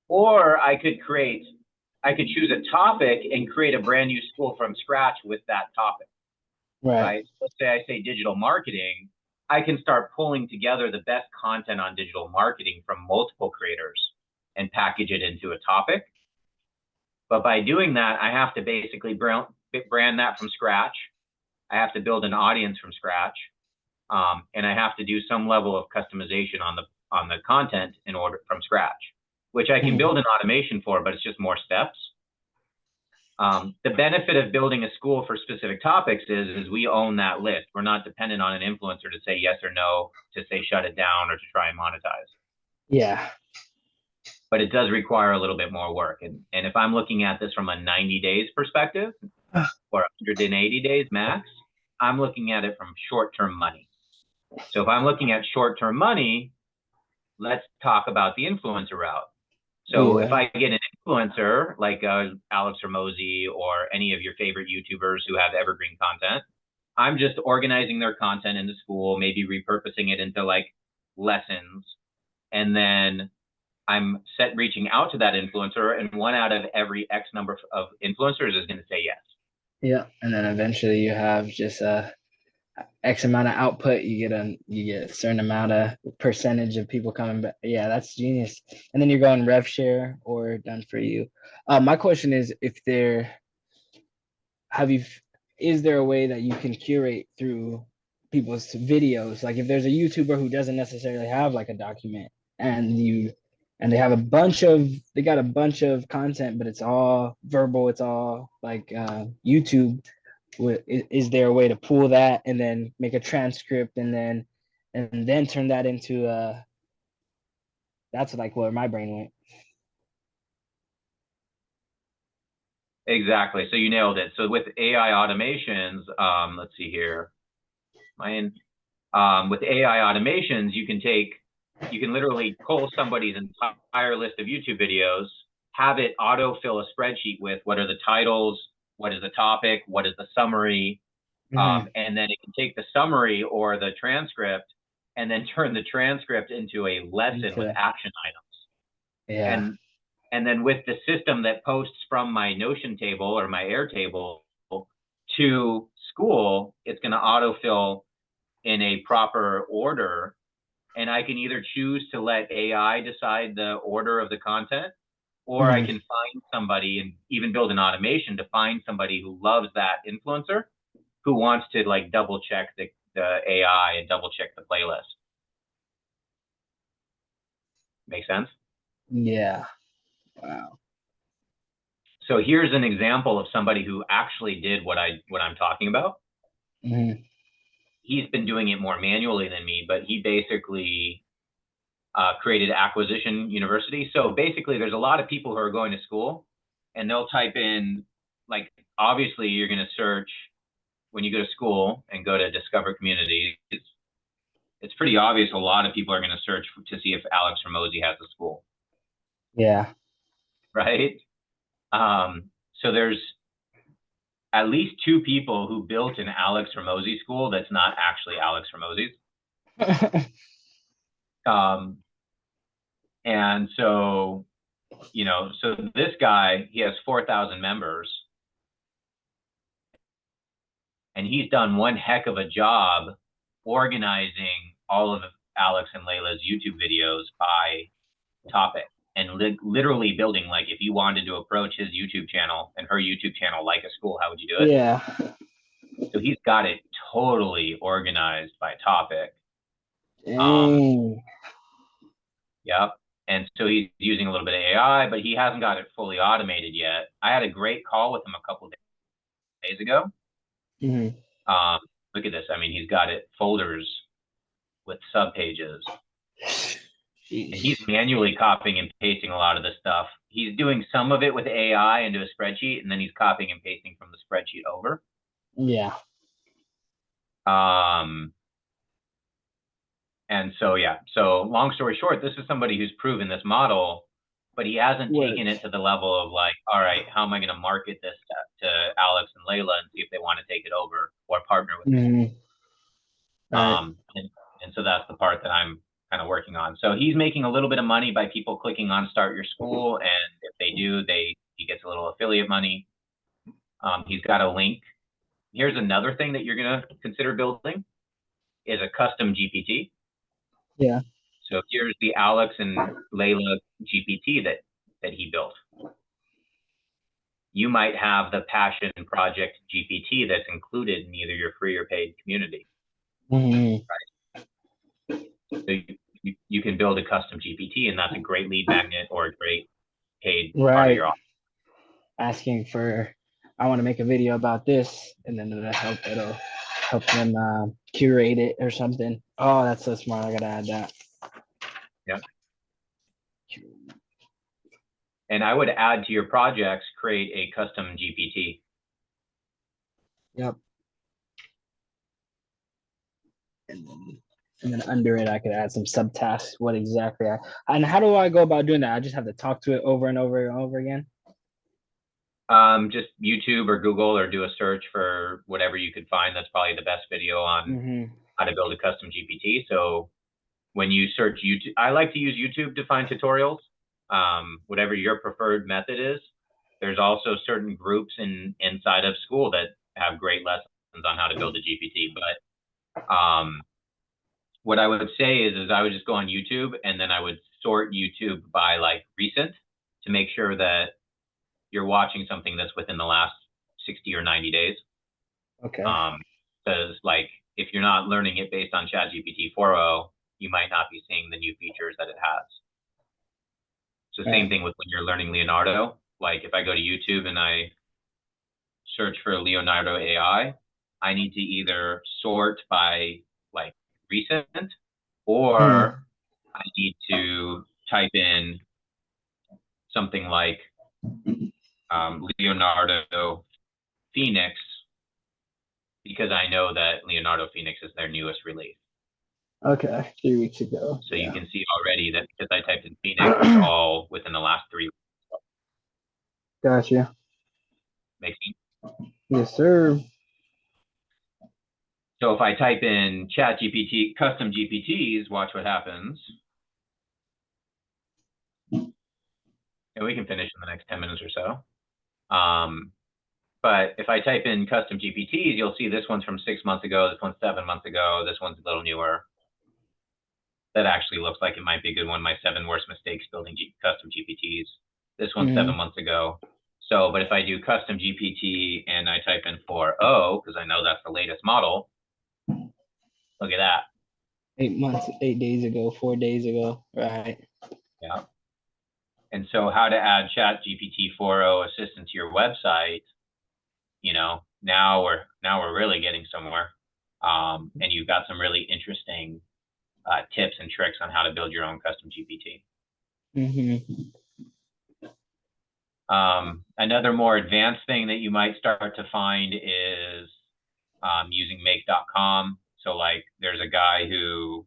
Or I could choose a topic and create a brand new school from scratch with that topic. Right? Let's say I say digital marketing. I can start pulling together the best content on digital marketing from multiple creators and package it into a topic. But by doing that, I have to basically brand that from scratch. I have to build an audience from scratch. And I have to do some level of customization on the content in order from scratch, which I can build an automation for, but it's just more steps. The benefit of building a school for specific topics is we own that list. We're not dependent on an influencer to say yes or no, to say shut it down, or to try and monetize. Yeah. But it does require a little bit more work. And if I'm looking at this from a 90 days perspective or 180 days max, I'm looking at it from short-term money. So if I'm looking at short-term money, let's talk about the influencer route. So if I get an influencer like Alex Ramosi or any of your favorite YouTubers who have evergreen content, I'm just organizing their content in the school, maybe repurposing it into like lessons. And then I'm reaching out to that influencer, and one out of every X number of influencers is going to say yes. Yeah. And then eventually you have just X amount of output, you get a certain amount of percentage of people coming back. Yeah, that's genius. And then you're going rev share or done for you. My question is, is there a way that you can curate through people's videos? Like if there's a YouTuber who doesn't necessarily have like a document and they got a bunch of content, but it's all verbal, it's all like YouTube. Is there a way to pull that and then make a transcript and then turn that into that's like where my brain went. Exactly. So you nailed it. So with AI automations, let's see here. With AI automations, you can literally pull somebody's entire list of YouTube videos, have it autofill a spreadsheet with what are the titles, what is the topic, what is the summary, and then it can take the summary or the transcript and then turn the transcript into a lesson with action items. Yeah. And then with the system that posts from my Notion table or my Airtable to school, it's going to autofill in a proper order. And I can either choose to let AI decide the order of the content, or I can find somebody and even build an automation to find somebody who loves that influencer, who wants to like double check the AI and double check the playlist. Make sense? Yeah. Wow. So here's an example of somebody who actually did what I'm talking about. He's been doing it more manually than me, but he basically created Acquisition University. So basically, there's a lot of people who are going to school, and they'll type in, like, obviously, you're going to search when you go to school and go to Discover Communities. It's pretty obvious a lot of people are going to search to see if Alex Ramosi has a school. Yeah. Right? So there's at least 2 people who built an Alex Ramosi school that's not actually Alex Ramosi's. And so, so this guy, he has 4,000 members, and he's done one heck of a job organizing all of Alex and Layla's YouTube videos by topic. and literally building, like, if you wanted to approach his YouTube channel and her YouTube channel like a school, how would you do it? Yeah. So he's got it totally organized by topic. Dang. Yep. And so he's using a little bit of AI, but he hasn't got it fully automated yet. I had a great call with him a couple of days ago. Mhm. Look at this. I mean, he's got it folders with subpages. And he's Jeez. manually copying and pasting a lot of this stuff. He's doing some of it with AI into a spreadsheet, and then he's copying and pasting from the spreadsheet over. Yeah. And so, yeah. So long story short, this is somebody who's proven this model, but he hasn't taken Works. it to the level of like, all right, how am I going to market this to Alex and Layla and see if they want to take it over or partner with me? Mhm. Right. And so that's the part that I'm kind of working on. So he's making a little bit of money by people clicking on Start Your School, and if they do, he gets a little affiliate money. He's got a link. Here's another thing that you're going to consider building is a custom GPT. Yeah. So here's the Alex and Layla GPT that he built. You might have the passion project GPT that's included in either your free or paid community. Mhm. So you can build a custom GPT, and that's a great lead magnet or a great paid part of Right. your offer. Asking for, I want to make a video about this, and then it'll help them curate it or something. Oh, that's so smart. I gotta add that. Yeah. And I would add to your projects, create a custom GPT. Yep. And then under it, I could add some subtasks. What exactly and how do I go about doing that? I just have to talk to it over and over and over again. Just YouTube or Google, or do a search for whatever you could find. That's probably the best video on how to build a custom GPT. So when you search YouTube, I like to use YouTube to find tutorials. Whatever your preferred method is, there's also certain groups inside of school that have great lessons on how to build a GPT. But what I would say is I would just go on YouTube, and then I would sort YouTube by like recent to make sure that you're watching something that's within the last 60 or 90 days. Okay. Because like if you're not learning it based on ChatGPT 4.0, you might not be seeing the new features that it has. So same thing with when you're learning Leonardo. Like if I go to YouTube and I search for Leonardo AI, I need to either sort by like recent, or I need to type in something like Leonardo Phoenix, because I know that Leonardo Phoenix is their newest release. Okay, 3 weeks ago. So you can see already that because I typed in Phoenix, it's all within the last 3 weeks. Gotcha. Makes sense? Yes, sir. So if I type in ChatGPT, custom GPTs, watch what happens. And we can finish in the next 10 minutes or so. But if I type in custom GPTs, you'll see this one's from 6 months ago, this one's 7 months ago, this one's a little newer. That actually looks like it might be a good one. My 7 worst mistakes building custom GPTs. This one's 7 months ago. So, but if I do custom GPT and I type in 4.0, because I know that's the latest model, look at that. 8 months, 8 days ago, 4 days ago. Right. Yeah. And so how to add ChatGPT 4.0 assistant to your website, you know, now we're really getting somewhere. And you've got some really interesting tips and tricks on how to build your own custom GPT. Another more advanced thing that you might start to find is using make.com. So like there's a guy who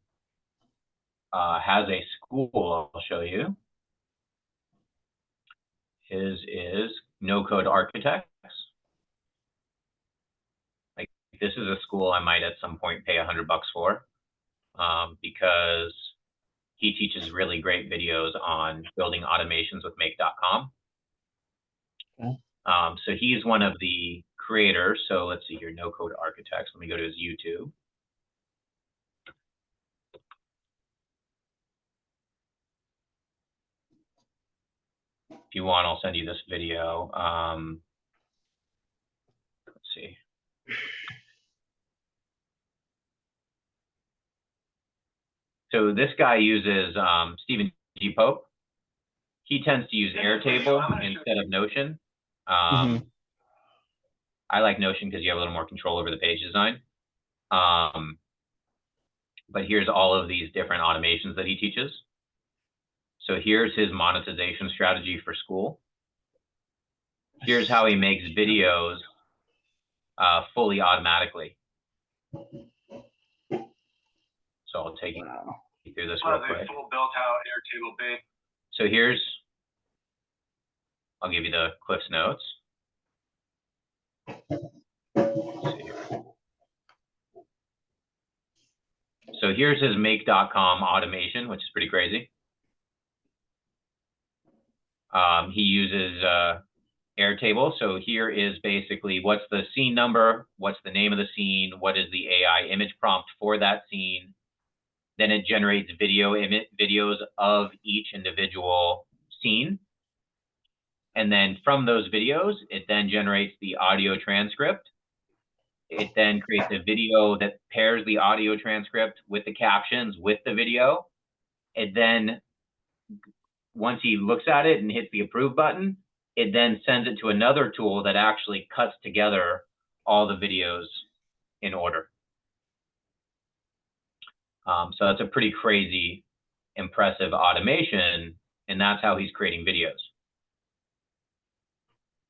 has a school, I'll show you. His is No Code Architects. Like this is a school I might at some point pay $100 for, because he teaches really great videos on building automations with make.com. Okay. So he's one of the creators. So let's see here, No Code Architects. Let me go to his YouTube. If you want, I'll send you this video. Let's see. So this guy uses Stephen G. Pope. He tends to use Airtable instead of Notion. I like Notion because you have a little more control over the page design. But here's all of these different automations that he teaches. So here's his monetization strategy for school. Here's how he makes videos fully automatically. So I'll take you through this real quick. Full built-out Airtable page. So here's, I'll give you the Cliff's Notes. So here's his make.com automation, which is pretty crazy. He uses Airtable. So here is basically what's the scene number, what's the name of the scene, what is the AI image prompt for that scene. Then it generates videos of each individual scene. And then from those videos, it then generates the audio transcript. It then creates a video that pairs the audio transcript with the captions with the video. It then, once he looks at it and hits the approve button, it then sends it to another tool that actually cuts together all the videos in order. So that's a pretty crazy, impressive automation, and that's how he's creating videos.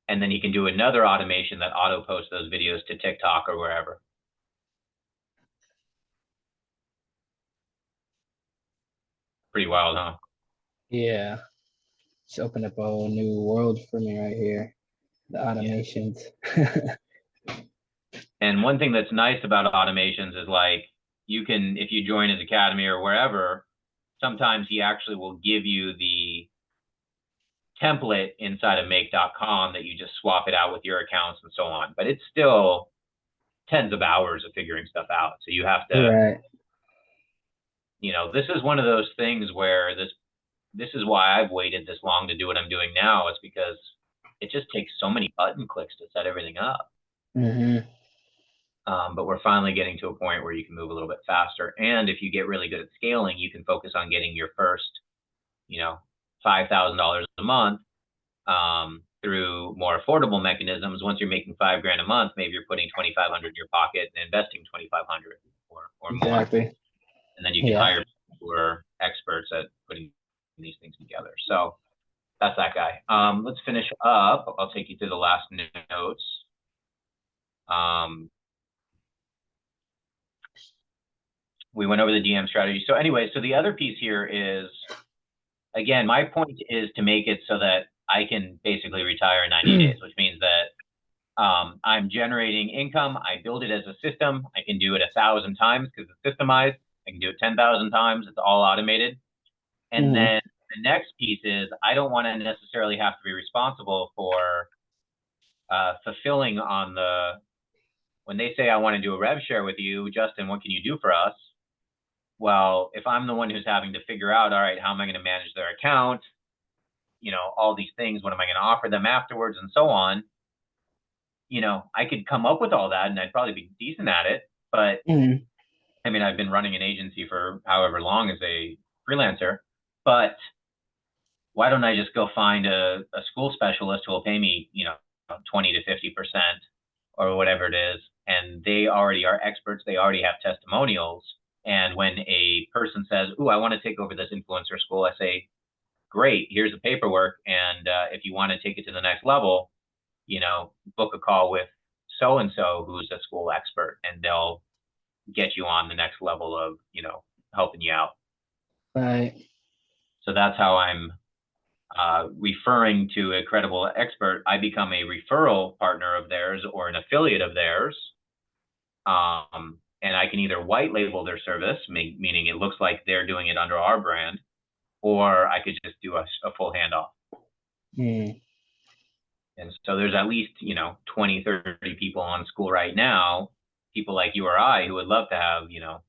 And then he can do another automation that auto posts those videos to TikTok or wherever. Pretty wild, huh? Yeah. It's opened up a whole new world for me right here. The automations. Yeah. And one thing that's nice about automations is like, you can, if you join his academy or wherever, sometimes he actually will give you the template inside of make.com that you just swap it out with your accounts and so on. But it's still tens of hours of figuring stuff out. So you have to, right. You know, this is one of those things where this is why I've waited this long to do what I'm doing now. It's because it just takes so many button clicks to set everything up. But we're finally getting to a point where you can move a little bit faster. And if you get really good at scaling, you can focus on getting your first, you know, $5,000 a month through more affordable mechanisms. Once you're making $5 grand a month, maybe you're putting 2,500 in your pocket and investing 2,500 or more. Exactly. And then you can hire people who are experts at putting these things together. So that's that guy. Let's finish up. I'll take you through the last notes. We went over the DM strategy. So anyway, so the other piece here is, again, my point is to make it so that I can basically retire in 90 days, which means that I'm generating income. I build it as a system. I can do it 1,000 times because it's systemized. I can do it 10,000 times. It's all automated. And then the next piece is I don't want to necessarily have to be responsible for fulfilling on the, when they say I want to do a rev share with you, Justin, what can you do for us? Well, if I'm the one who's having to figure out, all right, how am I going to manage their account? You know, all these things, what am I going to offer them afterwards and so on? You know, I could come up with all that and I'd probably be decent at it. But I mean, I've been running an agency for however long as a freelancer, but why don't I just go find a school specialist who will pay me, you know, 20 to 50% or whatever it is. And they already are experts. They already have testimonials. And when a person says, "Ooh, I want to take over this influencer school," I say, "Great, here's the paperwork. And if you want to take it to the next level, you know, book a call with so-and-so who's a school expert, and they'll get you on the next level of, you know, helping you out." Right. So that's how I'm referring to a credible expert. I become a referral partner of theirs or an affiliate of theirs. And I can either white label their service, meaning it looks like they're doing it under our brand, or I could just do a full handoff. And so there's at least, you know, 20, 30 people on school right now, people like you or I, who would love to have, you know,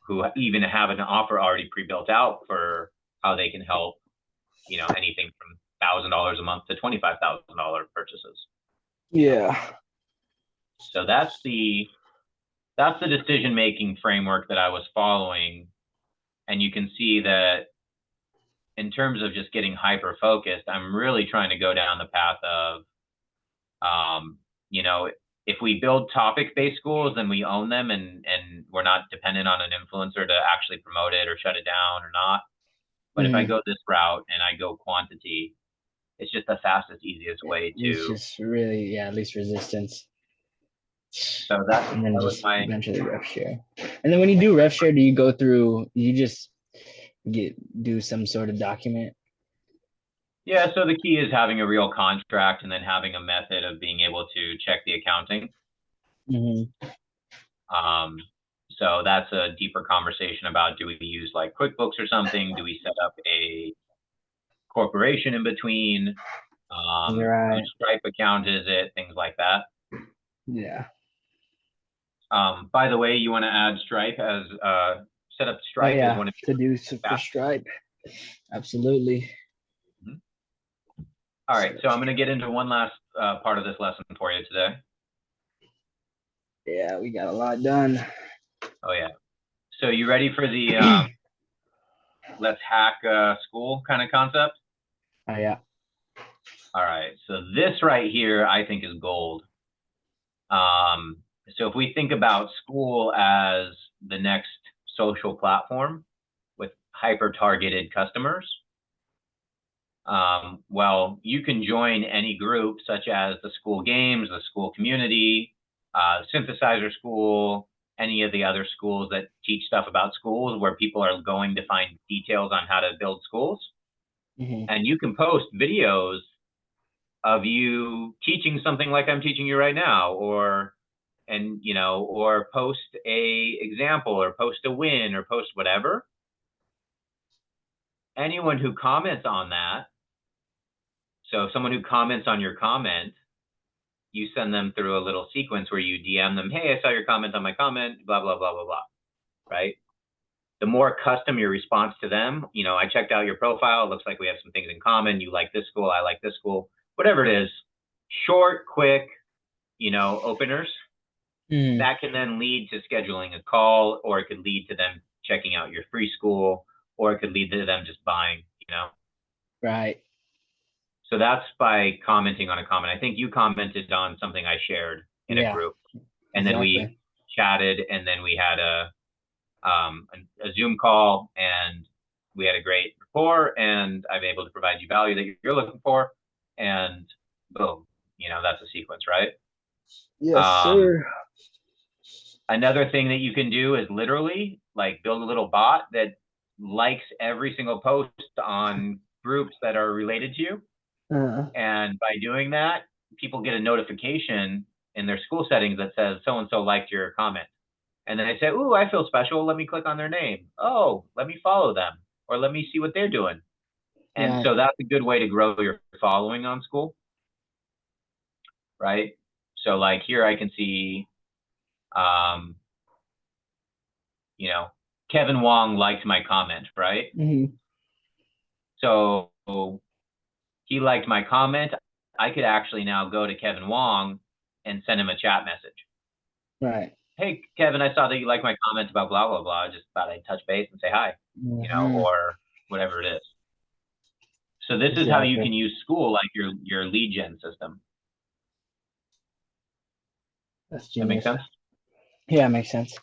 who even have an offer already pre-built out for how they can help anything from $1,000 a month to $25,000 purchases. Yeah. So that's the decision-making framework that I was following. And you can see that in terms of just getting hyper-focused, I'm really trying to go down the path of, if we build topic-based schools, then we own them and we're not dependent on an influencer to actually promote it or shut it down or not. But if I go this route and I go quantity, it's just the fastest, easiest way It's to. just really, yeah, least resistance. So that And then was just my. eventually ref share. And then when you do ref share, do you go through, you just do some sort of document? Yeah, so the key is having a real contract and then having a method of being able to check the accounting. So that's a deeper conversation about, do we use like QuickBooks or something? Do we set up a corporation in between? Right. Whose Stripe account is it? Things like that. Yeah. By the way, you want to add Stripe as set up Stripe as one of to do for Stripe. Absolutely. All right, so I'm going to get into one last part of this lesson for you today. Yeah, we got a lot done. Oh yeah. So you ready for the let's hack school kind of concept? Oh yeah. All right, so this right here I think is gold. So if we think about school as the next social platform with hyper-targeted customers, well, you can join any group such as the school games, the school community, synthesizer school, any of the other schools that teach stuff about schools where people are going to find details on how to build schools. And you can post videos of you teaching something like I'm teaching you right now, or post a example, or post a win, or post whatever. Anyone who comments on that, so someone who comments on your comment, you send them through a little sequence where you DM them, hey, I saw your comment on my comment, blah, blah, blah, blah, blah, right? The more custom your response to them, I checked out your profile, it looks like we have some things in common, you like this school, I like this school, whatever it is, short, quick, openers, that can then lead to scheduling a call, or it could lead to them checking out your free school, or it could lead to them just buying, Right. So that's by commenting on a comment. I think you commented on something I shared in a group, and then we chatted, and then we had a Zoom call, and we had a great rapport, and I'm able to provide you value that you're looking for, and boom, that's a sequence, right? Yes, sir. Another thing that you can do is literally like build a little bot that likes every single post on groups that are related to you. And by doing that, people get a notification in their school settings that says so-and-so liked your comment. And then they say, ooh, I feel special. Let me click on their name. Oh, let me follow them, or let me see what they're doing. And so that's a good way to grow your following on school, right? So like here I can see, Kevin Wong liked my comment, right? So he liked my comment. I could actually now go to Kevin Wong and send him a chat message. Right. Hey, Kevin, I saw that you like my comment about blah, blah, blah. Just thought I'd touch base and say hi, or whatever it is. So this is how you can use school like your lead gen system. That's genius. That make sense? Yeah, it makes sense.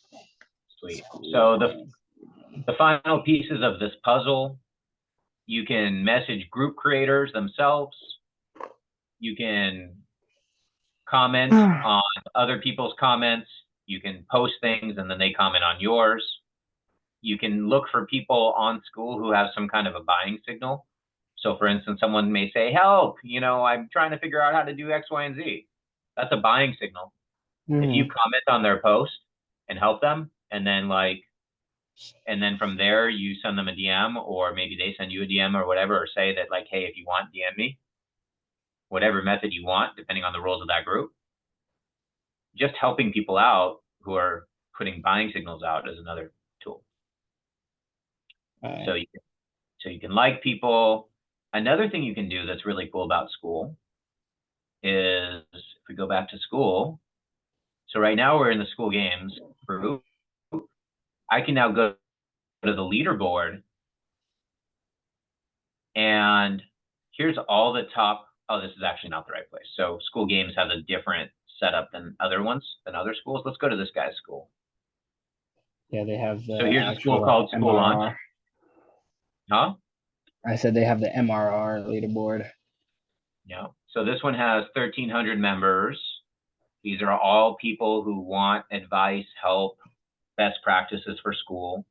Sweet. So the final pieces of this puzzle, you can message group creators themselves. You can comment on other people's comments. You can post things and then they comment on yours. You can look for people on school who have some kind of a buying signal. So for instance, someone may say, help, I'm trying to figure out how to do X, Y, and Z. That's a buying signal. If you comment on their post and help them, and then from there you send them a DM, or maybe they send you a DM or whatever, or say that like, hey, if you want, DM me, whatever method you want, depending on the rules of that group. Just helping people out who are putting buying signals out is another tool. So you can like people, Another thing you can do that's really cool about school is if we go back to school. So right now we're in the school games group. I can now go to the leaderboard, and here's all the top. Oh, this is actually not the right place. So school games has a different setup than other ones, than other schools. Let's go to this guy's school. Yeah, they have So the here's a school actual called School Launch. MRR. Huh? I said they have the MRR leaderboard. Yeah. So this one has 1,300 members. These are all people who want advice, help, best practices for school,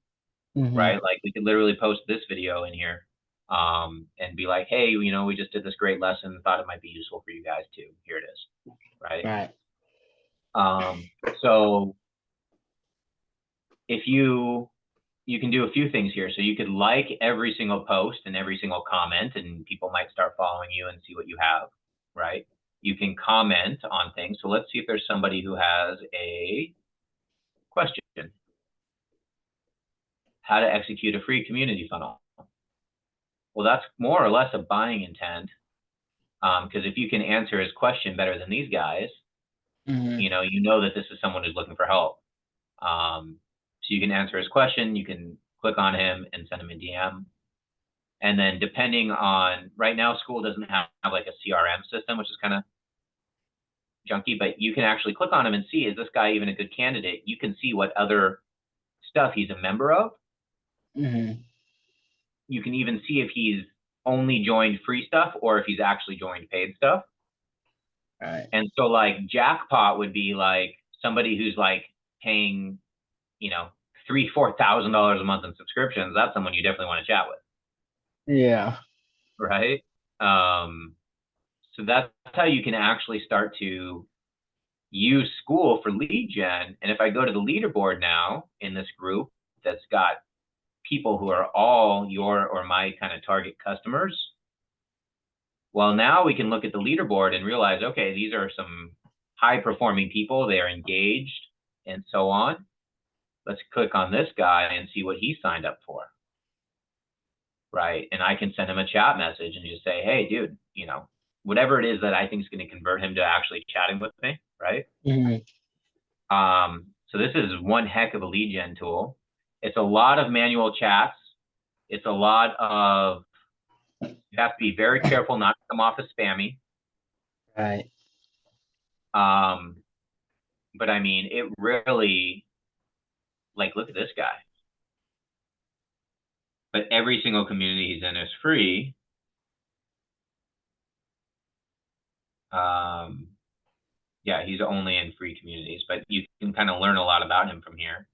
right? Like we could literally post this video in here and be like, hey, you know, we just did this great lesson, thought it might be useful for you guys too. Here it is, right? Right. So if you can do a few things here. So you could like every single post and every single comment, and people might start following you and see what you have, right? You can comment on things. So let's see if there's somebody who has a question. How to execute a free community funnel. Well, that's more or less a buying intent, because if you can answer his question better than these guys, you know that this is someone who's looking for help. So you can answer his question, you can click on him and send him a DM. And then depending on, right now, school doesn't have like a CRM system, which is kind of junky, but you can actually click on him and see, is this guy even a good candidate? You can see what other stuff he's a member of. You can even see if he's only joined free stuff or if he's actually joined paid stuff. Right. And so like jackpot would be like somebody who's like paying, you know, $3,000-4,000 a month in subscriptions. That's someone you definitely want to chat with. Yeah. Right. So that's how you can actually start to use school for lead gen. And if I go to the leaderboard now in this group that's got people who are all your or my kind of target customers, well, now we can look at the leaderboard and realize, okay, these are some high performing people. They are engaged and so on. Let's click on this guy and see what he signed up for. Right. And I can send him a chat message and just say, hey, dude, you know, whatever it is that I think is going to convert him to actually chatting with me. Right. So this is one heck of a lead gen tool. It's a lot of manual chats. It's a lot of, you have to be very careful not to come off as spammy. Right. But I mean, it really, like, look at this guy. But every single community he's in is free. Yeah, he's only in free communities, but you can kind of learn a lot about him from here.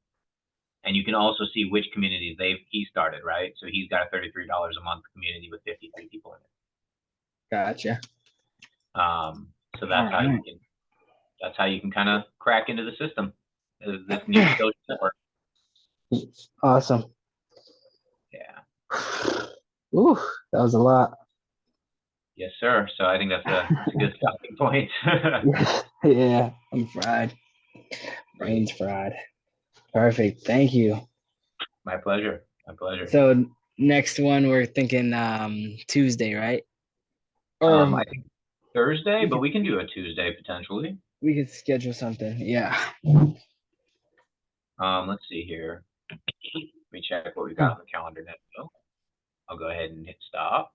And you can also see which communities he started, right? So he's got a $33 a month community with 53 people in it. Gotcha. So that's how you can kind of crack into the system. This new social network. Awesome. Yeah. Ooh, that was a lot. Yes, sir. So I think that's a good stopping point. Yeah, I'm fried. Brain's fried. Perfect. Thank you. My pleasure. My pleasure. So next one, we're thinking Tuesday, right? Or I think Thursday, but we can do a Tuesday potentially. We could schedule something. Yeah. Let's see here. Let me check what we got on the calendar now. I'll go ahead and hit stop.